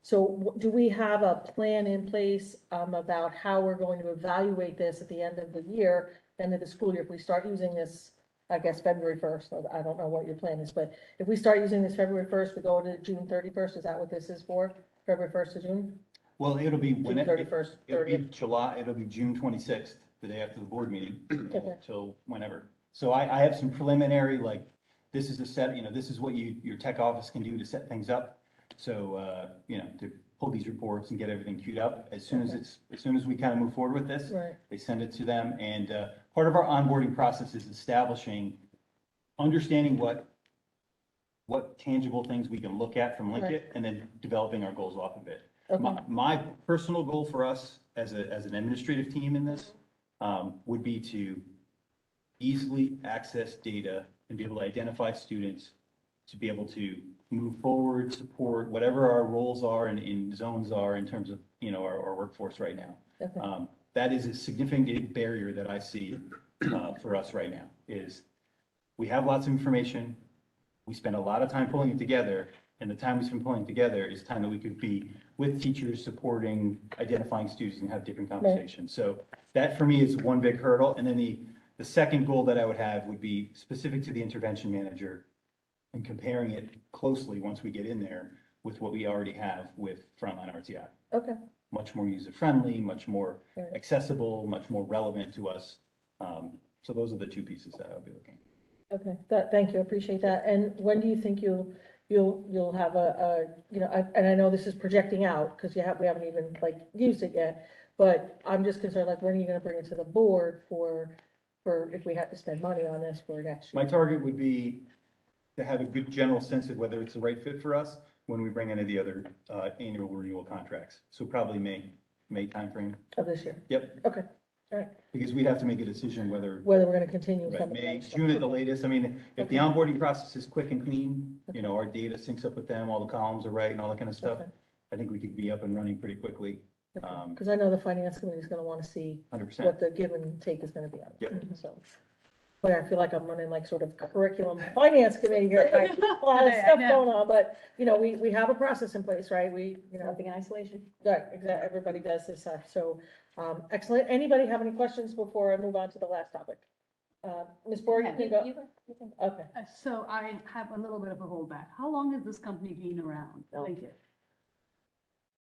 So do we have a plan in place, about how we're going to evaluate this at the end of the year, end of the school year? If we start using this, I guess, February 1st, I don't know what your plan is, but if we start using this February 1st, we go to June 31st, is that what this is for? February 1st to June? Well, it'll be June 31st, it'll be 30th? July, it'll be June 26th, the day after the board meeting, Okay. till whenever. So I have some preliminary, like, this is this is what your tech office can do to set things up. So, to pull these reports and get everything queued up. As soon as we kind of move forward with this, Right. they send it to them. And part of our onboarding process is understanding what tangible things we can look at from Linkit, Right. and then developing our goals off of it. Okay. My personal goal for us as an administrative team in this would be to easily access data and be able to identify students, to be able to move forward, support whatever our roles are and in zones are in terms of, our workforce right now. Okay. That is a significant barrier that I see for us right now, is we have lots of information, we spend a lot of time pulling it together, and the time we spend pulling it together is time that we could be with teachers, supporting, identifying students, and have different conversations. So that for me is one big hurdle. And then the second goal that I would have would be specific to the intervention manager and comparing it closely once we get in there with what we already have with Frontline RTI. Okay. Much more user-friendly, much more Right. accessible, much more relevant to us. So those are the two pieces that I'll be looking at. Okay, thank you, I appreciate that. And when do you think you'll have and I know this is projecting out, because we haven't even used it yet, but I'm just concerned, when are you gonna bring it to the board for if we have to spend money on this for next year? My target would be to have a good general sense of whether it's the right fit for us when we bring any of the other annual renewal contracts. So probably May timeframe. Of this year? Yep. Okay, all right. Because we'd have to make a decision whether Whether we're gonna continue. right, some of May, that stuff. June at the latest. I mean, if the Okay. onboarding process is quick and clean, our data syncs up with them, all the columns are right and all that kind of stuff, Okay. I think we could be up and running pretty quickly. Because I know the finance committee is gonna wanna see 100%. what the give and take is gonna be on. Yep. So, but I feel like I'm running sort of curriculum finance committee here, like, a lot of stuff going on, but, we have a process in place, right? Nothing in isolation. Right, exactly, everybody does this stuff, so, excellent. Anybody have any questions before I move on to the last topic? Ms. Borg, you can go. Okay. So I have a little bit of a holdback. How long has this company been around? No. Thank you.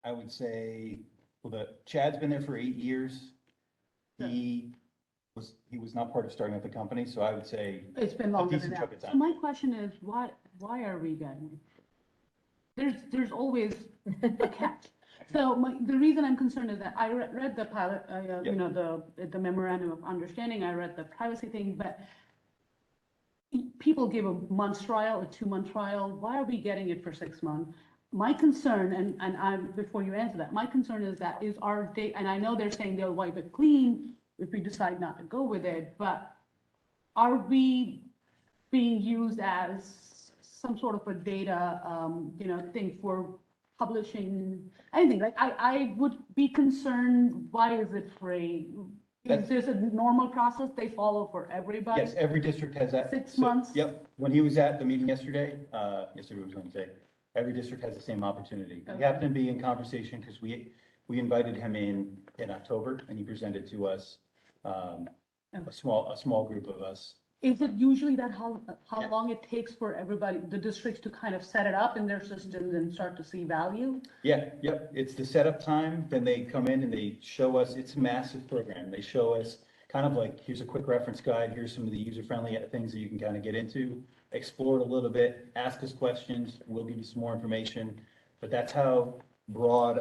I would say, Chad's been there for 8 years. He was not part of starting up the company, so I would say It's been a longer than decent that. chunk of So time. my question is, why are we getting? There's always a catch. So the reason I'm concerned is that I read the pilot, the memorandum of understanding, I read the privacy thing, but people give a month's trial, a 2-month trial. Why are we getting it for 6 months? My concern, and before you answer that, my concern is that is our data, and I know they're saying they'll wipe it clean if we decide not to go with it, but are we being used as some sort of a data, thing for publishing anything? Like, I would be concerned, why is it free? Is this a normal process they follow for everybody? Yes, every district has that. 6 months? Yep, when he was at the meeting yesterday was Wednesday, every district has the same opportunity. We Okay. happened to be in conversation because we invited him in October, and he presented to us, a small group of us. Is it usually that how long it takes for everybody, the districts to kind of set it up in their systems and start to see value? Yeah, yep, it's the setup time, then they come in and they show us, it's a massive program. They show us kind of like, here's a quick reference guide, here's some of the user-friendly things that you can kind of get into, explore it a little bit, ask us questions, we'll give you some more information. But that's how broad,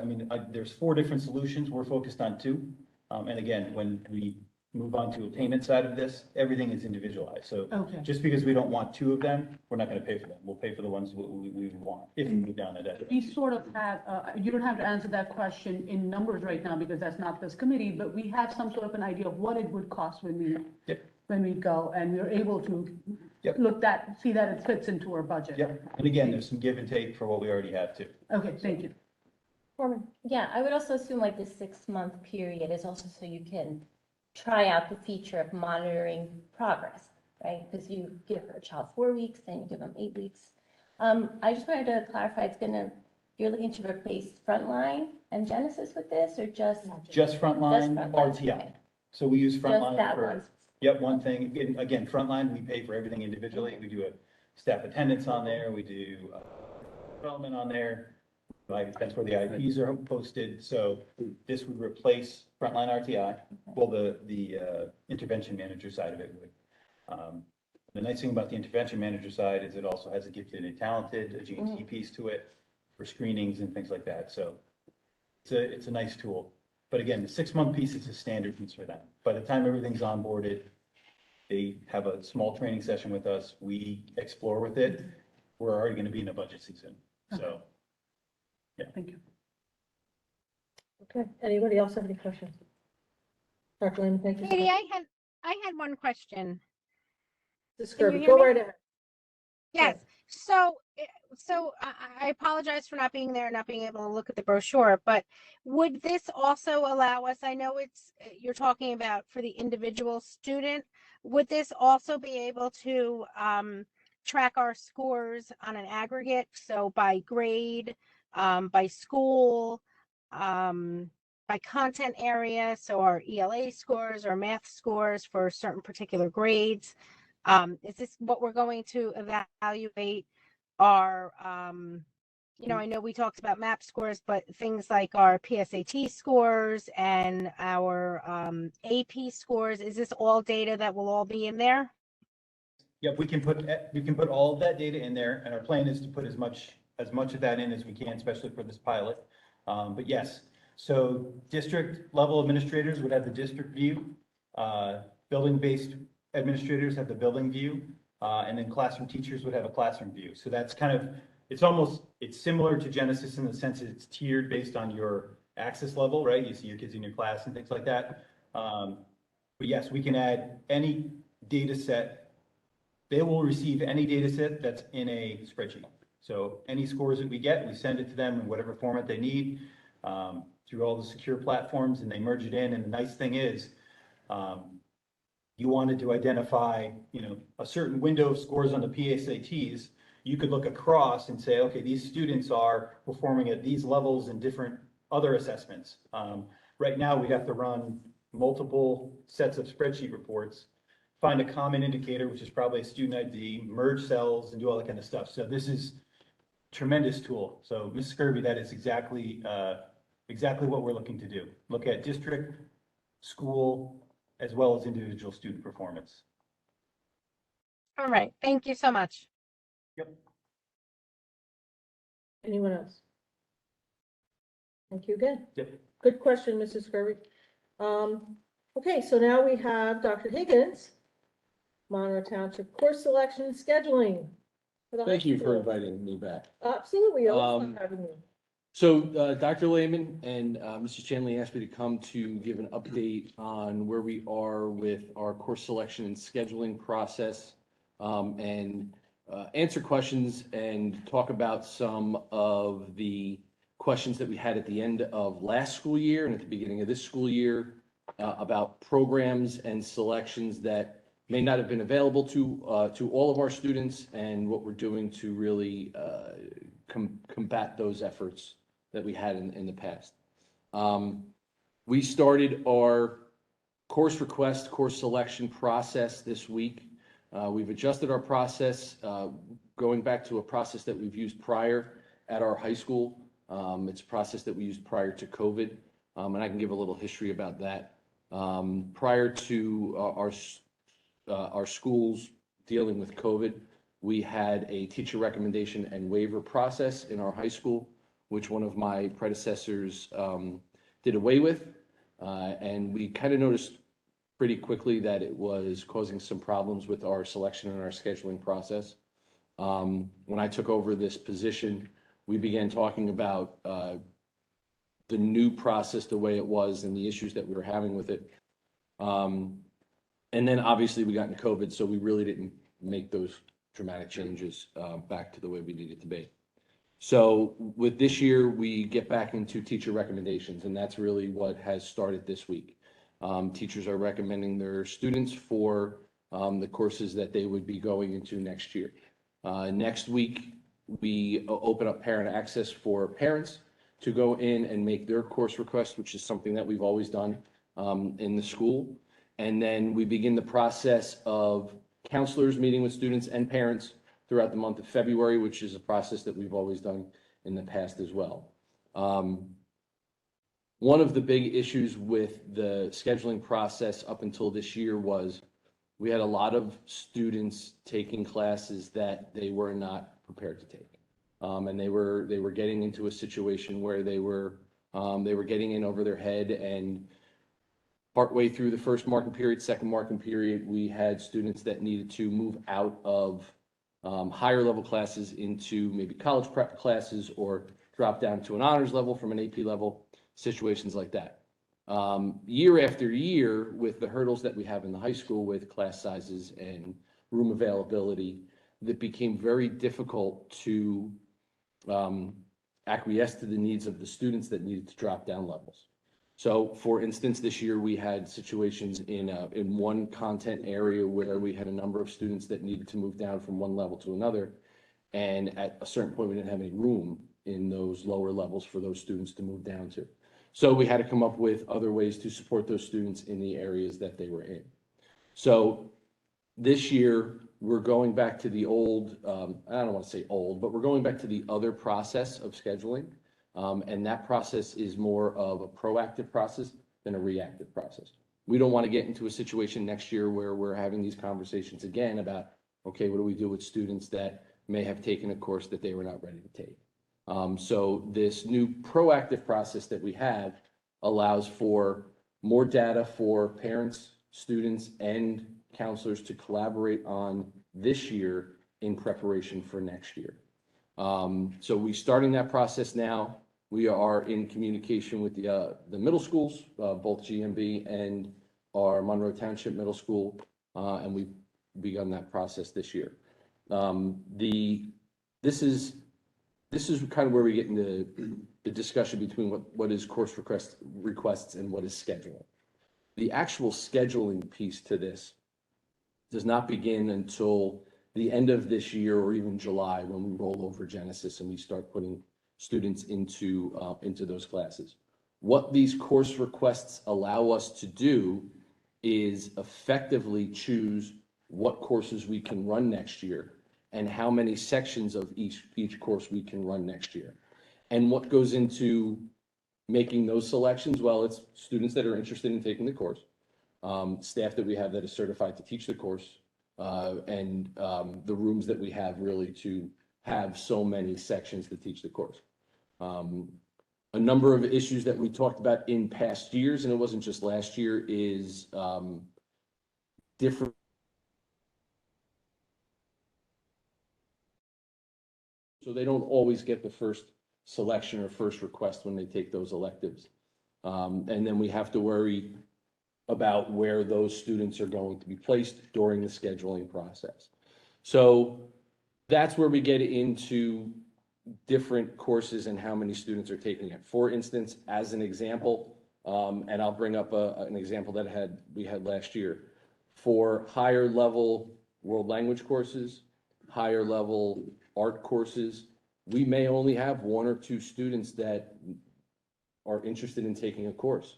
there's 4 different solutions, we're focused on 2. And again, when we move on to a payment side of this, everything is individualized. So Okay. just because we don't want two of them, we're not going to pay for them. We'll pay for the ones we want if we move down that. We sort of have, you don't have to answer that question in numbers right now because that's not this committee, but we have some sort of an idea of what it would cost when we go, and we're able to Yep. see that it fits into our budget. Yep. And again, there's some give and take for what we already have too. Okay, thank you. Yeah, I would also assume like the 6-month period is also so you can try out the feature of monitoring progress, right? Because you give a child 4 weeks, then you give them 8 weeks. I just wanted to clarify, you're looking to replace Frontline and Genesis with this, or just? Just Frontline, Frontline, RTI. okay. So we use Just Frontline that for, one. yep, one thing. Again, Frontline, we pay for everything individually. We do a staff attendance on there. We do development on there. Like, that's where the IPs are posted. So this would replace Frontline RTI. Well, the intervention manager side of it would. The nice thing about the intervention manager side is it also has a gifted and talented, a GT piece to it for screenings and things like that. So it's a nice tool. But again, the 6-month piece is a standard piece for them. By the time everything's onboarded, they have a small training session with us. We explore with it. We're already going to be in a budget season. So, yeah. Thank you. Okay, anybody else have any questions? Dr. Lehman, thank you. Katie, I had one question. Ms. Can you Kirby, hear go me? right ahead. Yes, so I apologize for not being there, not being able to look at the brochure, but would this also allow us, I know you're talking about for the individual student, would this also be able to track our scores on an aggregate, so by grade, by school, by content area, so our ELA scores or math scores for certain particular grades? Is this what we're going to evaluate our, I know we talked about MAP scores, but things like our PSAT scores and our AP scores, is this all data that will all be in there? Yep, we can put all of that data in there, and our plan is to put as much of that in as we can, especially for this pilot. But yes, so district level administrators would have the district view, building-based administrators have the building view, and then classroom teachers would have a classroom view. So that's kind of, it's similar to Genesis in the sense that it's tiered based on your access level, right? You see your kids in your class and things like that. But yes, we can add any data set. They will receive any data set that's in a spreadsheet. So any scores that we get, we send it to them in whatever format they need through all the secure platforms, and they merge it in. And the nice thing is, you wanted to identify, a certain window of scores on the PSATs, you could look across and say, okay, these students are performing at these levels in different other assessments. Right now, we have to run multiple sets of spreadsheet reports, find a common indicator, which is probably a student ID, merge cells, and do all that kind of stuff. So this is a tremendous tool. So Mrs. Kirby, that is exactly what we're looking to do. Look at district, school, as well as individual student performance. All right, thank you so much. Yep. Anyone else? Thank you again. Yep. Good question, Mrs. Kirby. Okay, so now we have Dr. Higgins, Monroe Township Course Selection and Scheduling. For the high Thank you for school. inviting me back. Absolutely, always love having you. So Dr. Lehman and Mrs. Chandley asked me to come to give an update on where we are with our course selection and scheduling process, and answer questions and talk about some of the questions that we had at the end of last school year and at the beginning of this school year about programs and selections that may not have been available to all of our students, and what we're doing to really combat those efforts that we had in the past. We started our course request, course selection process this week. We've adjusted our process, going back to a process that we've used prior at our high school. It's a process that we used prior to COVID, and I can give a little history about that. Prior to our schools dealing with COVID, we had a teacher recommendation and waiver process in our high school, which one of my predecessors did away with. And we kind of noticed pretty quickly that it was causing some problems with our selection and our scheduling process. When I took over this position, we began talking about the new process, the way it was, and the issues that we were having with it. And then obviously we got into COVID, so we really didn't make those dramatic changes back to the way we needed to be. So with this year, we get back into teacher recommendations, and that's really what has started this week. Teachers are recommending their students for the courses that they would be going into next year. Next week, we open up parent access for parents to go in and make their course requests, which is something that we've always done in the school. And then we begin the process of counselors meeting with students and parents throughout the month of February, which is a process that we've always done in the past as well. One of the big issues with the scheduling process up until this year was we had a lot of students taking classes that they were not prepared to take. And they were getting into a situation where they were getting in over their head, and partway through the first marking period, second marking period, we had students that needed to move out of higher level classes into maybe college prep classes, or drop down to an honors level from an AP level, situations like that. Year after year, with the hurdles that we have in the high school with class sizes and room availability, that became very difficult to acquiesce to the needs of the students that needed to drop down levels. So for instance, this year we had situations in one content area where we had a number of students that needed to move down from one level to another. And at a certain point, we didn't have any room in those lower levels for those students to move down to. So we had to come up with other ways to support those students in the areas that they were in. So this year, we're going back to the old, I don't want to say old, but we're going back to the other process of scheduling. And that process is more of a proactive process than a reactive process. We don't want to get into a situation next year where we're having these conversations again about, okay, what do we do with students that may have taken a course that they were not ready to take? So this new proactive process that we have allows for more data for parents, students, and counselors to collaborate on this year in preparation for next year. So we're starting that process now. We are in communication with the middle schools, both GMB and our Monroe Township Middle School, and we've begun that process this year. This is kind of where we get into the discussion between what is course requests and what is scheduling. The actual scheduling piece to this does not begin until the end of this year or even July, when we roll over Genesis and we start putting students into those classes. What these course requests allow us to do is effectively choose what courses we can run next year and how many sections of each course we can run next year. And what goes into making those selections? Well, it's students that are interested in taking the course, staff that we have that is certified to teach the course, and the rooms that we have really to have so many sections to teach the course. A number of issues that we talked about in past years, and it wasn't just last year, is different. So they don't always get the first selection or first request when they take those electives. And then we have to worry about where those students are going to be placed during the scheduling process. So that's where we get into different courses and how many students are taking it. For instance, as an example, and I'll bring up an example that we had last year. For higher level world language courses, higher level art courses, we may only have one or two students that are interested in taking a course.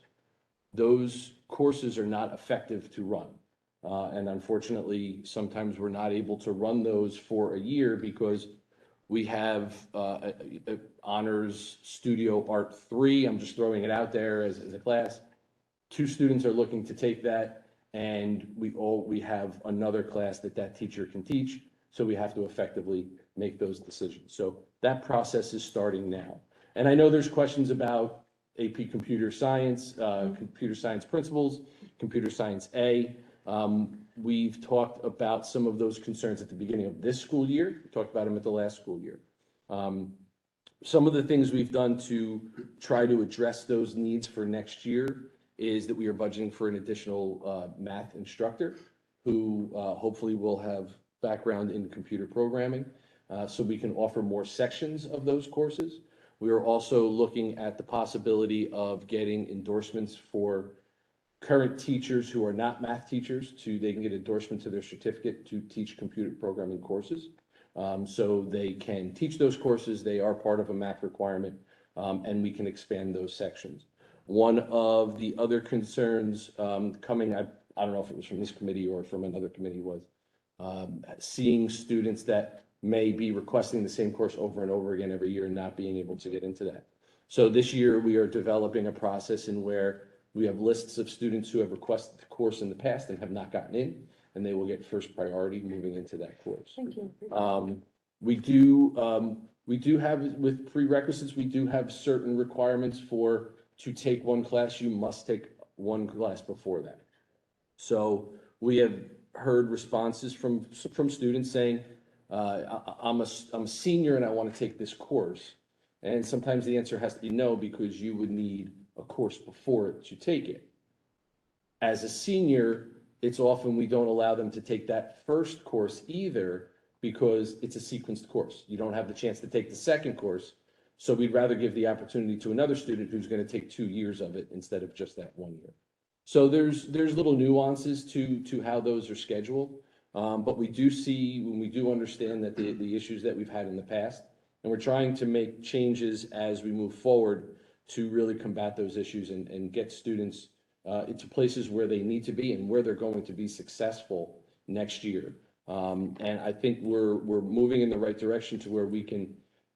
Those courses are not effective to run. And unfortunately, sometimes we're not able to run those for a year because we have honors studio art 3. I'm just throwing it out there as a class. 2 students are looking to take that, and we have another class that teacher can teach. So we have to effectively make those decisions. So that process is starting now. And I know there's questions about AP computer science principals, Computer Science A. We've talked about some of those concerns at the beginning of this school year. We talked about them at the last school year. Some of the things we've done to try to address those needs for next year is that we are budgeting for an additional math instructor who hopefully will have background in computer programming, so we can offer more sections of those courses. We are also looking at the possibility of getting endorsements for current teachers who are not math teachers they can get endorsement to their certificate to teach computer programming courses. So they can teach those courses, they are part of a math requirement, and we can expand those sections. One of the other concerns coming, I don't know if it was from this committee or from another committee, was seeing students that may be requesting the same course over and over again every year and not being able to get into that. So this year we are developing a process in where we have lists of students who have requested the course in the past and have not gotten in, and they will get first priority moving into that course. Thank you. We do have, with prerequisites, we do have certain requirements to take one class, you must take one class before that. So we have heard responses from students saying, I'm a senior and I want to take this course. And sometimes the answer has to be no, because you would need a course before it to take it. As a senior, it's often we don't allow them to take that first course either, because it's a sequenced course. You don't have the chance to take the second course. So we'd rather give the opportunity to another student who's going to take 2 years of it instead of just that 1 year. So there's little nuances to how those are scheduled. But we do understand that the issues that we've had in the past, and we're trying to make changes as we move forward to really combat those issues and get students into places where they need to be and where they're going to be successful next year. And I think we're moving in the right direction to where we can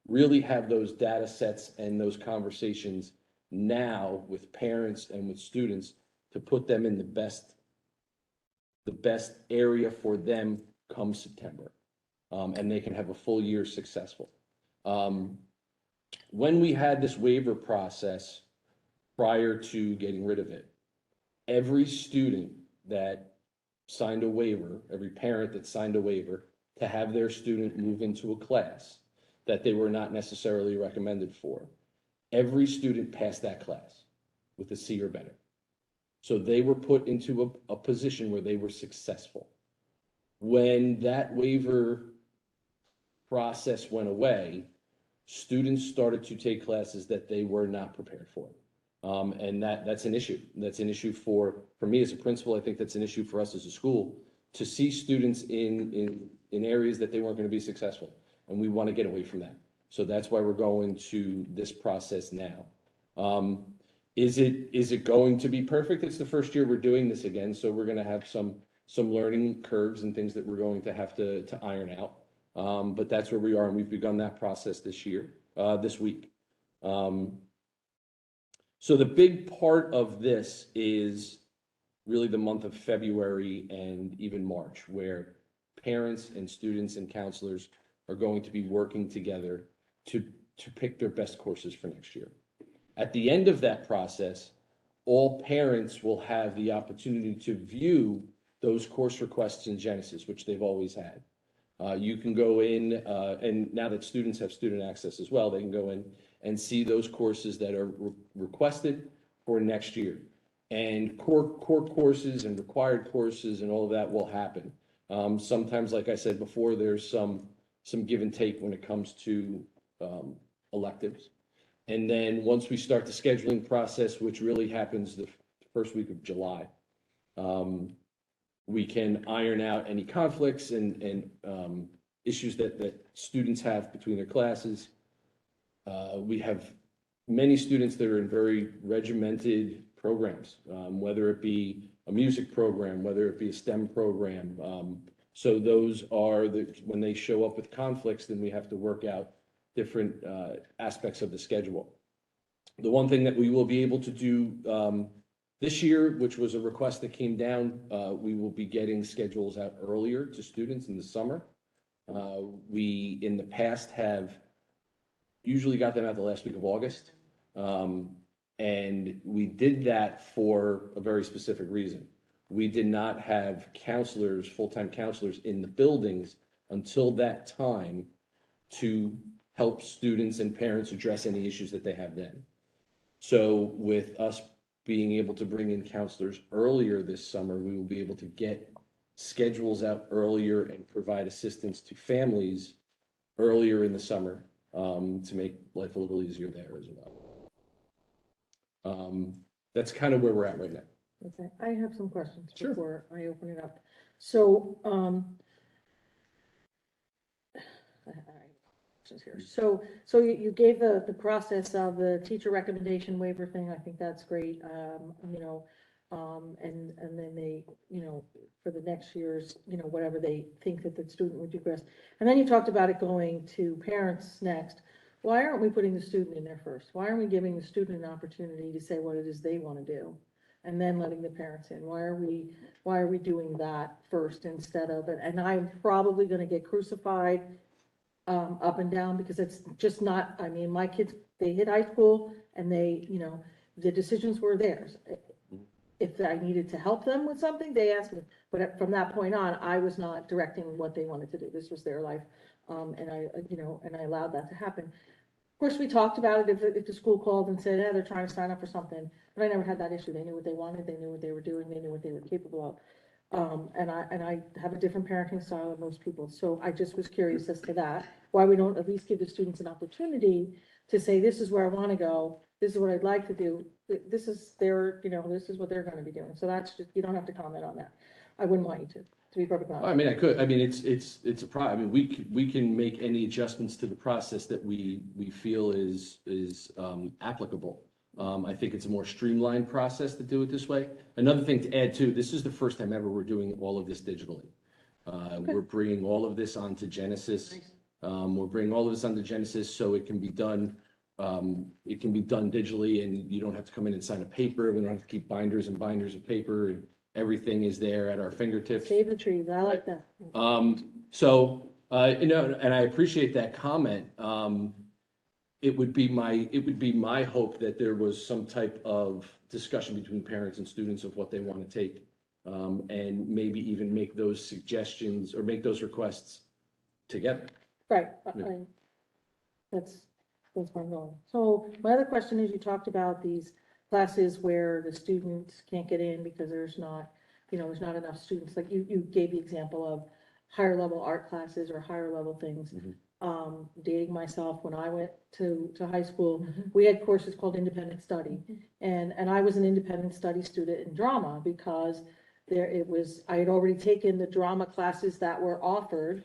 really have those data sets and those conversations now with parents and with students to put them in the best area for them come September. And they can have a full year successful. When we had this waiver process prior to getting rid of it, every student that signed a waiver, every parent that signed a waiver to have their student move into a class that they were not necessarily recommended for, every student passed that class with a C or better. So they were put into a position where they were successful. When that waiver process went away, students started to take classes that they were not prepared for. And that's an issue. That's an issue for me as a principal. I think that's an issue for us as a school, to see students in areas that they weren't going to be successful. And we want to get away from that. So that's why we're going to this process now. Is it going to be perfect? It's the first year we're doing this again, so we're going to have some learning curves and things that we're going to have to iron out. But that's where we are, and we've begun that process this week. So the big part of this is really the month of February and even March, where parents and students and counselors are going to be working together to pick their best courses for next year. At the end of that process, all parents will have the opportunity to view those course requests in Genesis, which they've always had. You can go in, and now that students have student access as well, they can go in and see those courses that are requested for next year. And core courses and required courses and all of that will happen. Sometimes, like I said before, there's some give and take when it comes to electives. And then once we start the scheduling process, which really happens the first week of July, we can iron out any conflicts and issues that students have between their classes. We have many students that are in very regimented programs, whether it be a music program, whether it be a STEM program. So those are when they show up with conflicts, then we have to work out different aspects of the schedule. The one thing that we will be able to do this year, which was a request that came down, we will be getting schedules out earlier to students in the summer. We, in the past, have usually got them out the last week of August. And we did that for a very specific reason. we did not have counselors, full-time counselors in the buildings until that time to help students and parents address any issues that they have then. So with us being able to bring in counselors earlier this summer, we will be able to get schedules out earlier and provide assistance to families earlier in the summer, to make life a little easier there as well. That's kind of where we're at right now. Okay, I have some questions Sure. before I open it up. So, so you gave the process of the teacher recommendation waiver thing. I think that's great. You know, and then they, you know, for the next year's, you know, whatever they think that the student would do best. And then you talked about it going to parents next. Why aren't we putting the student in there first? Why aren't we giving the student an opportunity to say what it is they want to do? And then letting the parents in? Why are we doing that first instead of it? And I'm probably gonna get crucified up and down because it's just not, I mean, my kids, they hit high school and they, you know, the decisions were theirs. If I needed to help them with something, they asked me, but from that point on, I was not directing what they wanted to do. This was their life. And I, you know, and I allowed that to happen. Of course, we talked about it if the school called and said, they're trying to sign up for something, but I never had that issue. They knew what they wanted, they knew what they were doing, they knew what they were capable of. And I have a different parenting style than most people, so I just was curious as to that, why we don't at least give the students an opportunity to say, this is where I want to go, this is what I'd like to do, this is their, you know, this is what they're going to be doing. So that's just, you don't have to comment on that. I wouldn't want you to be perfectly honest. I mean, I could, I mean, it's a I mean, we can make any adjustments to the process that we feel is applicable. I think it's a more streamlined process to do it this way. Another thing to add too, this is the first time ever we're doing all of this digitally. We're bringing all of this onto Genesis. We're bringing all of this onto Genesis so it can be done digitally, and you don't have to come in and sign a paper. We don't have to keep binders and binders of paper, and everything is there at our fingertips. Save the trees, I like that. So, you know, and I appreciate that comment. It would be my hope that there was some type of discussion between parents and students of what they want to take, and maybe even make those suggestions or make those requests together. Right, Yeah. that's where I'm going. So my other question is, you talked about these classes where the students can't get in because there's not, you know, there's not enough students. Like you gave the example of higher level art classes or higher level things. Dating myself, when I went to high school, we had courses called independent study. And I was an independent study student in drama because I had already taken the drama classes that were offered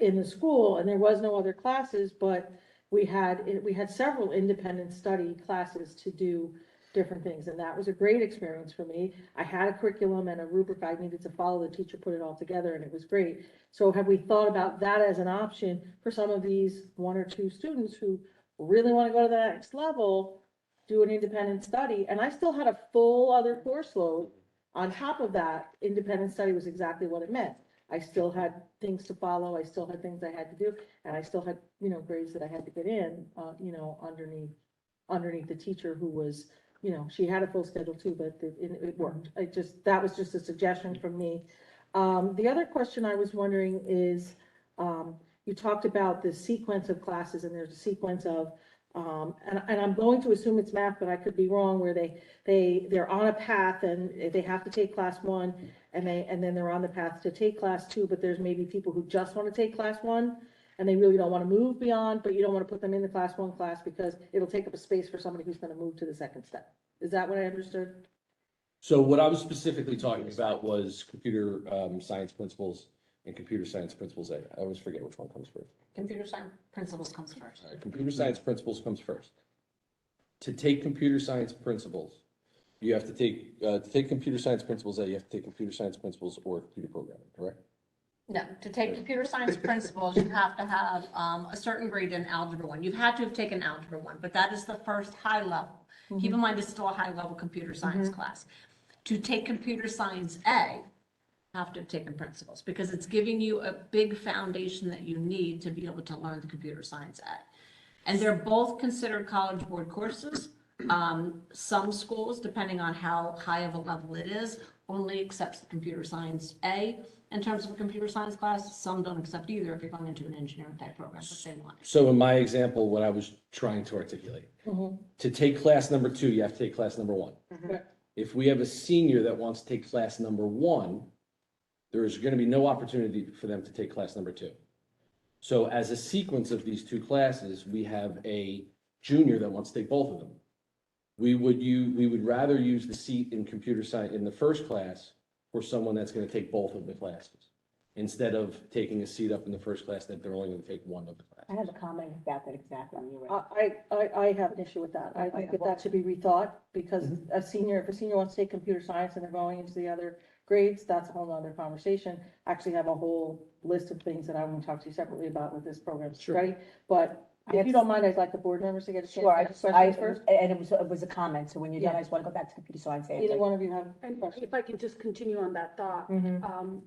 in the school, and there was no other classes, but we had several independent study classes to do different things, and that was a great experience for me. I had a curriculum and a rubric I needed to follow. The teacher put it all together, and it was great. So have we thought about that as an option for some of these one or two students who really want to go to the next level, do an independent study? And I still had a full other course load on top of that. Independent study was exactly what it meant. I still had things to follow, I still had things I had to do, and I still had, you know, grades that I had to get in, you know, underneath the teacher who was, you know, she had a full schedule too, but it worked. That was just a suggestion from me. The other question I was wondering is, you talked about the sequence of classes, and there's a sequence of, and I'm going to assume it's math, but I could be wrong, where they're on a path and they have to take class 1, and then they're on the path to take class 2, but there's maybe people who just want to take class 1 and they really don't want to move beyond, but you don't want to put them in the class 1 class because it'll take up a space for somebody who's going to move to the second step. Is that what I understood? So what I was specifically talking about was computer science principles and computer science principles A. I always forget which one comes first. Computer science principles comes first. All right, computer science principles comes first. To take computer science principles, you have to take computer science principles A, you have to take computer science principles or computer programming, correct? No, to take computer science principles, you have to have a certain grade in Algebra 1. You've had to have taken Algebra 1, but that is the first high level. Keep in mind, it's still a high level computer science class. To take computer science A, you have to have taken principles, because it's giving you a big foundation that you need to be able to learn the computer science A. And they're both considered College Board courses. Some schools, depending on how high of a level it is, only accepts the computer science A in terms of a computer science class. Some don't accept either if you're going into an engineering type program, but they want it. So in my example, what I was trying to articulate, Mhm. to take class number 2, you have to take class number 1. If we have a senior that wants to take class number 1, there's going to be no opportunity for them to take class number 2. So as a sequence of these 2 classes, we have a junior that wants to take both of them. We would rather use the seat in computer science in the first class for someone that's going to take both of the classes, instead of taking a seat up in the first class that they're only going to take one of the classes. I have a comment about that exactly. You're right. I have an issue with that. I think that should be rethought, because if a senior wants to take computer science and they're going into the other grades, that's a whole nother conversation. I actually have a whole list of things that I want to talk to you separately about with this program study, but if you don't mind, I'd like the board members to get a chance Sure, to ask questions first. and it was a comment, so when you're done, Yeah. I just want to go back to computer science. Either one of you have And questions? if I can just continue on that thought, Mhm.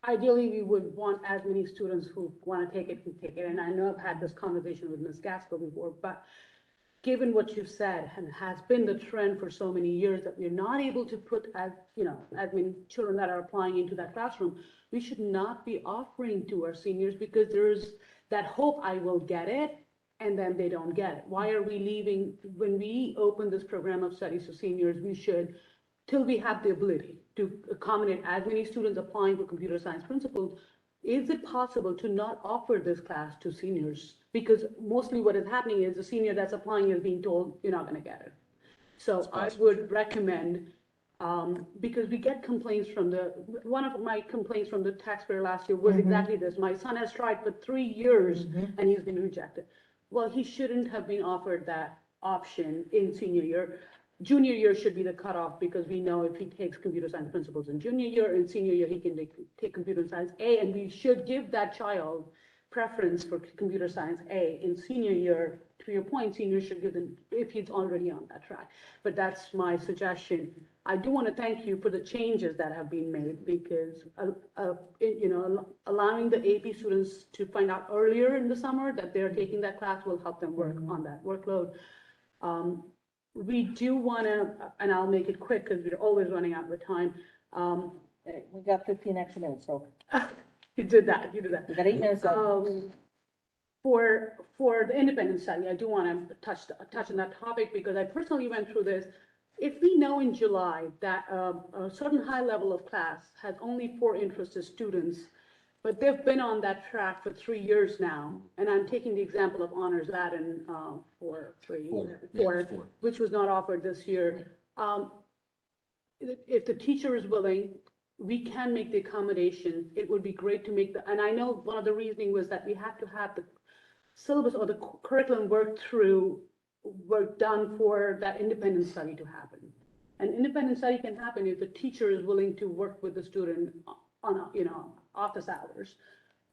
ideally, we would want as many students who want to take it, and take it. And I know I've had this conversation with Ms. Gaskell before, but given what you've said, and has been the trend for so many years, that we're not able to put as many children that are applying into that classroom, we should not be offering to our seniors, because there's that hope, I will get it, and then they don't get it. Why are we leaving, when we open this program of studies for seniors, we should, till we have the ability to accommodate as many students applying for computer science principals, is it possible to not offer this class to seniors? Because mostly what is happening is the senior that's applying is being told, you're not gonna get it. So I would recommend, because we get complaints from one of my complaints from the taxpayer last year was exactly this. My son has tried for 3 years and he's been rejected. Well, he shouldn't have been offered that option in senior year. Junior year should be the cutoff, because we know if he takes computer science principles in junior year, in senior year, he can take computer science A, and we should give that child preference for computer science A in senior year. To your point, senior should give them if he's already on that track. But that's my suggestion. I do want to thank you for the changes that have been made, because allowing the AP students to find out earlier in the summer that they're taking that class will help them work on that workload. We do want to, and I'll make it quick because we're always running out of time. We got 15 extra minutes, so. You did that. We got 8 minutes. For the independent study, I do want to touch on that topic, because I personally went through this. If we know in July that a certain high level of class has only 4 interested students, but they've been on that track for 3 years now, and I'm taking the example of Honors Latin for 4, which was not offered this year. If the teacher is willing, we can make the accommodation. It would be great to make and I know one of the reasoning was that we have to have the syllabus or the curriculum work done for that independent study to happen. An independent study can happen if the teacher is willing to work with the student on, office hours.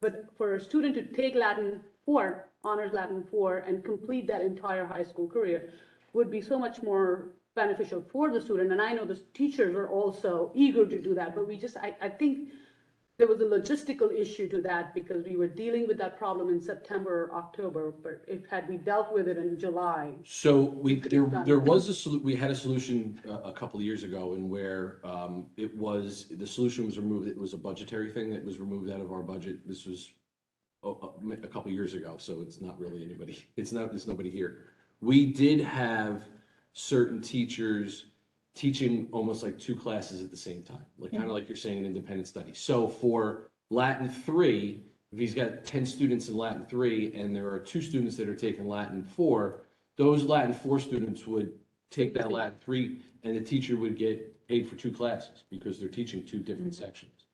But for a student to take Latin 4, Honors Latin 4, and complete that entire high school career would be so much more beneficial for the student. And I know the teachers are also eager to do that, but I think there was a logistical issue to that, because we were dealing with that problem in September or October, but had we dealt with it in July. So there was we had a solution a couple of years ago, in where the solution was removed. It was a budgetary thing that was removed out of our budget. This was a couple of years ago, so it's not really anybody. There's nobody here. We did have certain teachers teaching almost like 2 classes at the same time, kind of like you're saying, an independent study. So for Latin 3, if he's got 10 students in Latin 3 and there are 2 students that are taking Latin 4, those Latin 4 students would take that Latin 3, and the teacher would get paid for 2 classes, because they're teaching 2 different sections.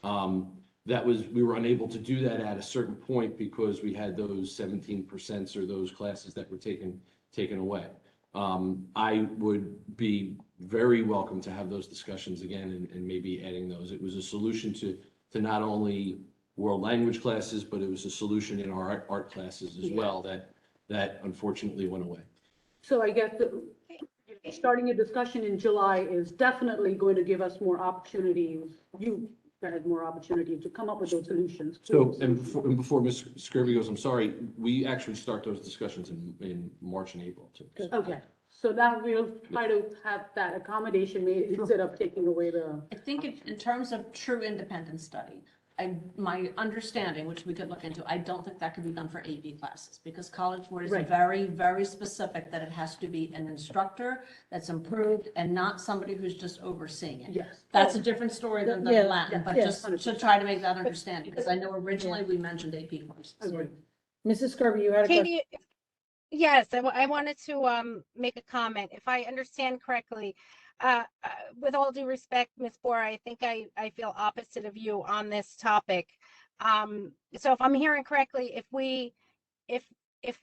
We were unable to do that at a certain point, because we had those 17% or those classes that were taken away. I would be very welcome to have those discussions again, and maybe adding those. It was a solution to not only world language classes, but it was a solution in our art classes as well that unfortunately went away. So I guess starting a discussion in July is definitely going to give us more opportunities. You guys more opportunity to come up with those solutions. So, and before Ms. Skirby goes, I'm sorry, we actually start those discussions in March and April too. Okay, So now we'll try to have that accommodation made instead of taking away the. I think in terms of true independent study, my understanding, which we could look into, I don't think that could be done for AP classes, because College Board is Right. very, very specific that it has to be an instructor that's improved and not somebody who's just overseeing it. Yes. That's a different story than the Yeah, Latin, but yeah. just to try to make that understanding, because I know originally we mentioned AP courses. Agreed. Mrs. Scurvy, you had a question? Katie, yes, I wanted to make a comment. If I understand correctly, with all due respect, Ms. Bora, I think I feel opposite of you on this topic. So if I'm hearing correctly, if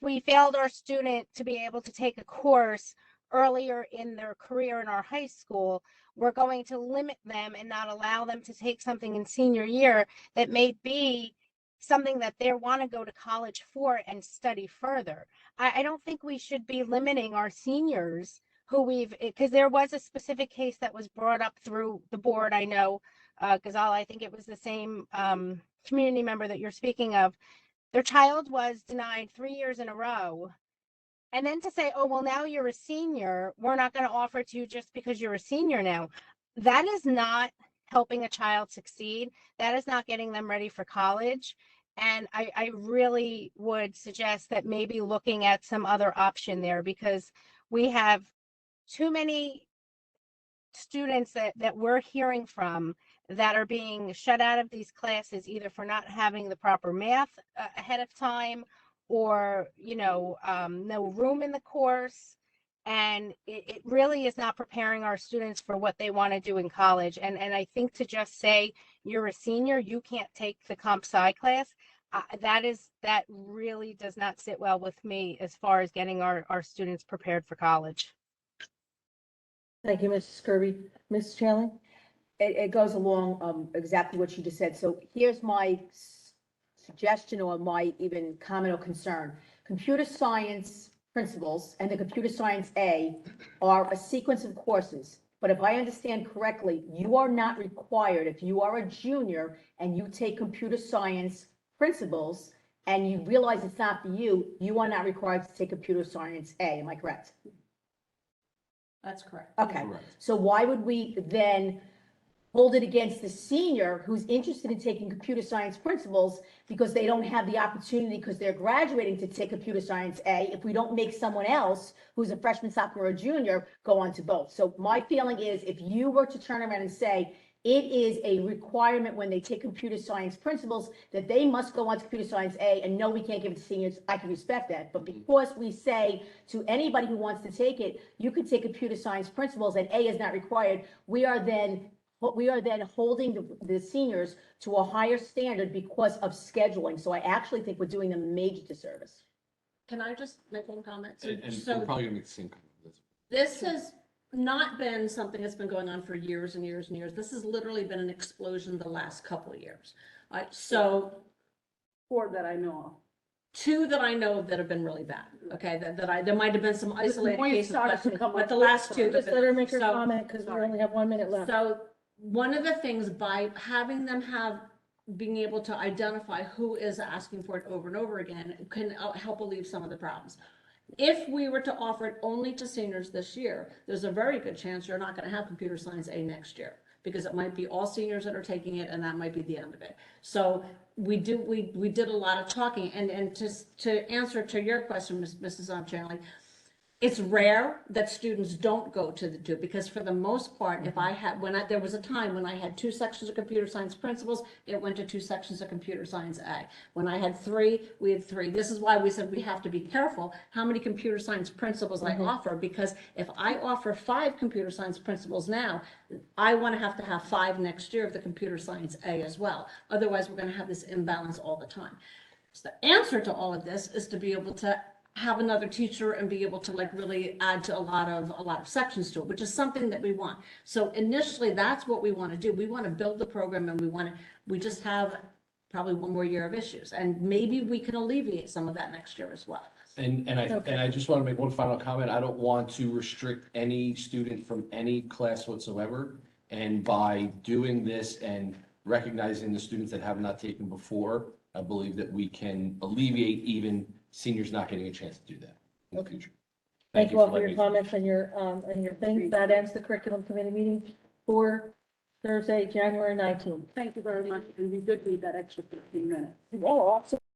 we failed our student to be able to take a course earlier in their career in our high school, we're going to limit them and not allow them to take something in senior year that may be something that they want to go to college for and study further. I don't think we should be limiting our seniors who because there was a specific case that was brought up through the board, I know, Gazal, I think it was the same community member that you're speaking of. Their child was denied 3 years in a row. And then to say, oh, well, now you're a senior, we're not going to offer it to you just because you're a senior now. That is not helping a child succeed. That is not getting them ready for college. And I really would suggest that maybe looking at some other option there, because we have too many students that we're hearing from that are being shut out of these classes, either for not having the proper math ahead of time, or, no room in the course. And it really is not preparing our students for what they want to do in college. And I think to just say you're a senior, you can't take the comp sci class, that really does not sit well with me as far as getting our students prepared for college. Thank you, Mrs. Scurvy. Ms. Chandler? It goes along exactly what you just said. So here's my suggestion, or my even comment or concern. Computer science principles and the computer science A are a sequence of courses. But if I understand correctly, you are not required, if you are a junior and you take computer science principles and you realize it's not for you, you are not required to take computer science A. Am I correct? That's correct. Okay, so why would we then hold it against the senior who's interested in taking computer science principles because they don't have the opportunity because they're graduating to take computer science A, if we don't make someone else who's a freshman, sophomore, or junior go on to both? So my feeling is, if you were to turn around and say it is a requirement when they take computer science principles that they must go on to computer science A, and no, we can't give it to seniors, I can respect that. But because we say to anybody who wants to take it, you could take computer science principles and A is not required, we are then holding the seniors to a higher standard because of scheduling. So I actually think we're doing them a major disservice. Can I just make one comment? And So we're probably gonna make the same comment. this has not been something that's been going on for years and years and years. This has literally been an explosion the last couple of years. So 4 that I know of. 2 that I know of that have been really bad. Okay, there might have been some isolated point cases, started to come but up. the last 2. Just let her make her So- comment, because we only have 1 minute left. So one of the things, by having them being able to identify who is asking for it over and over again, can help alleviate some of the problems. If we were to offer it only to seniors this year, there's a very good chance you're not going to have computer science A next year, because it might be all seniors that are taking it, and that might be the end of it. So we did a lot of talking, and to answer to your question, Mrs. Chandler, it's rare that students don't go to the 2, because for the most part, if I had, there was a time when I had 2 sections of computer science principles, it went to 2 sections of computer science A. When I had 3, we had 3. This is why we said we have to be careful how many computer science principles I offer, because if I offer 5 computer science principles now, I want to have 5 next year of the computer science A as well. Otherwise, we're going to have this imbalance all the time. So the answer to all of this is to be able to have another teacher and be able to really add to a lot of sections to it, which is something that we want. So initially, that's what we want to do. We want to build the program, and we just have probably 1 more year of issues, and maybe we can alleviate some of that next year as well. And I just want to make one final comment. I don't want to restrict any student from any class whatsoever. And by doing this and recognizing the students that have not taken before, I believe that we can alleviate even seniors not getting a chance to do that in the future. Thank you for all for letting your me- comments and your things. That ends the curriculum committee meeting for Thursday, January 19th. Thank you very much, and we did need that extra 15 minutes. Oh, absolutely.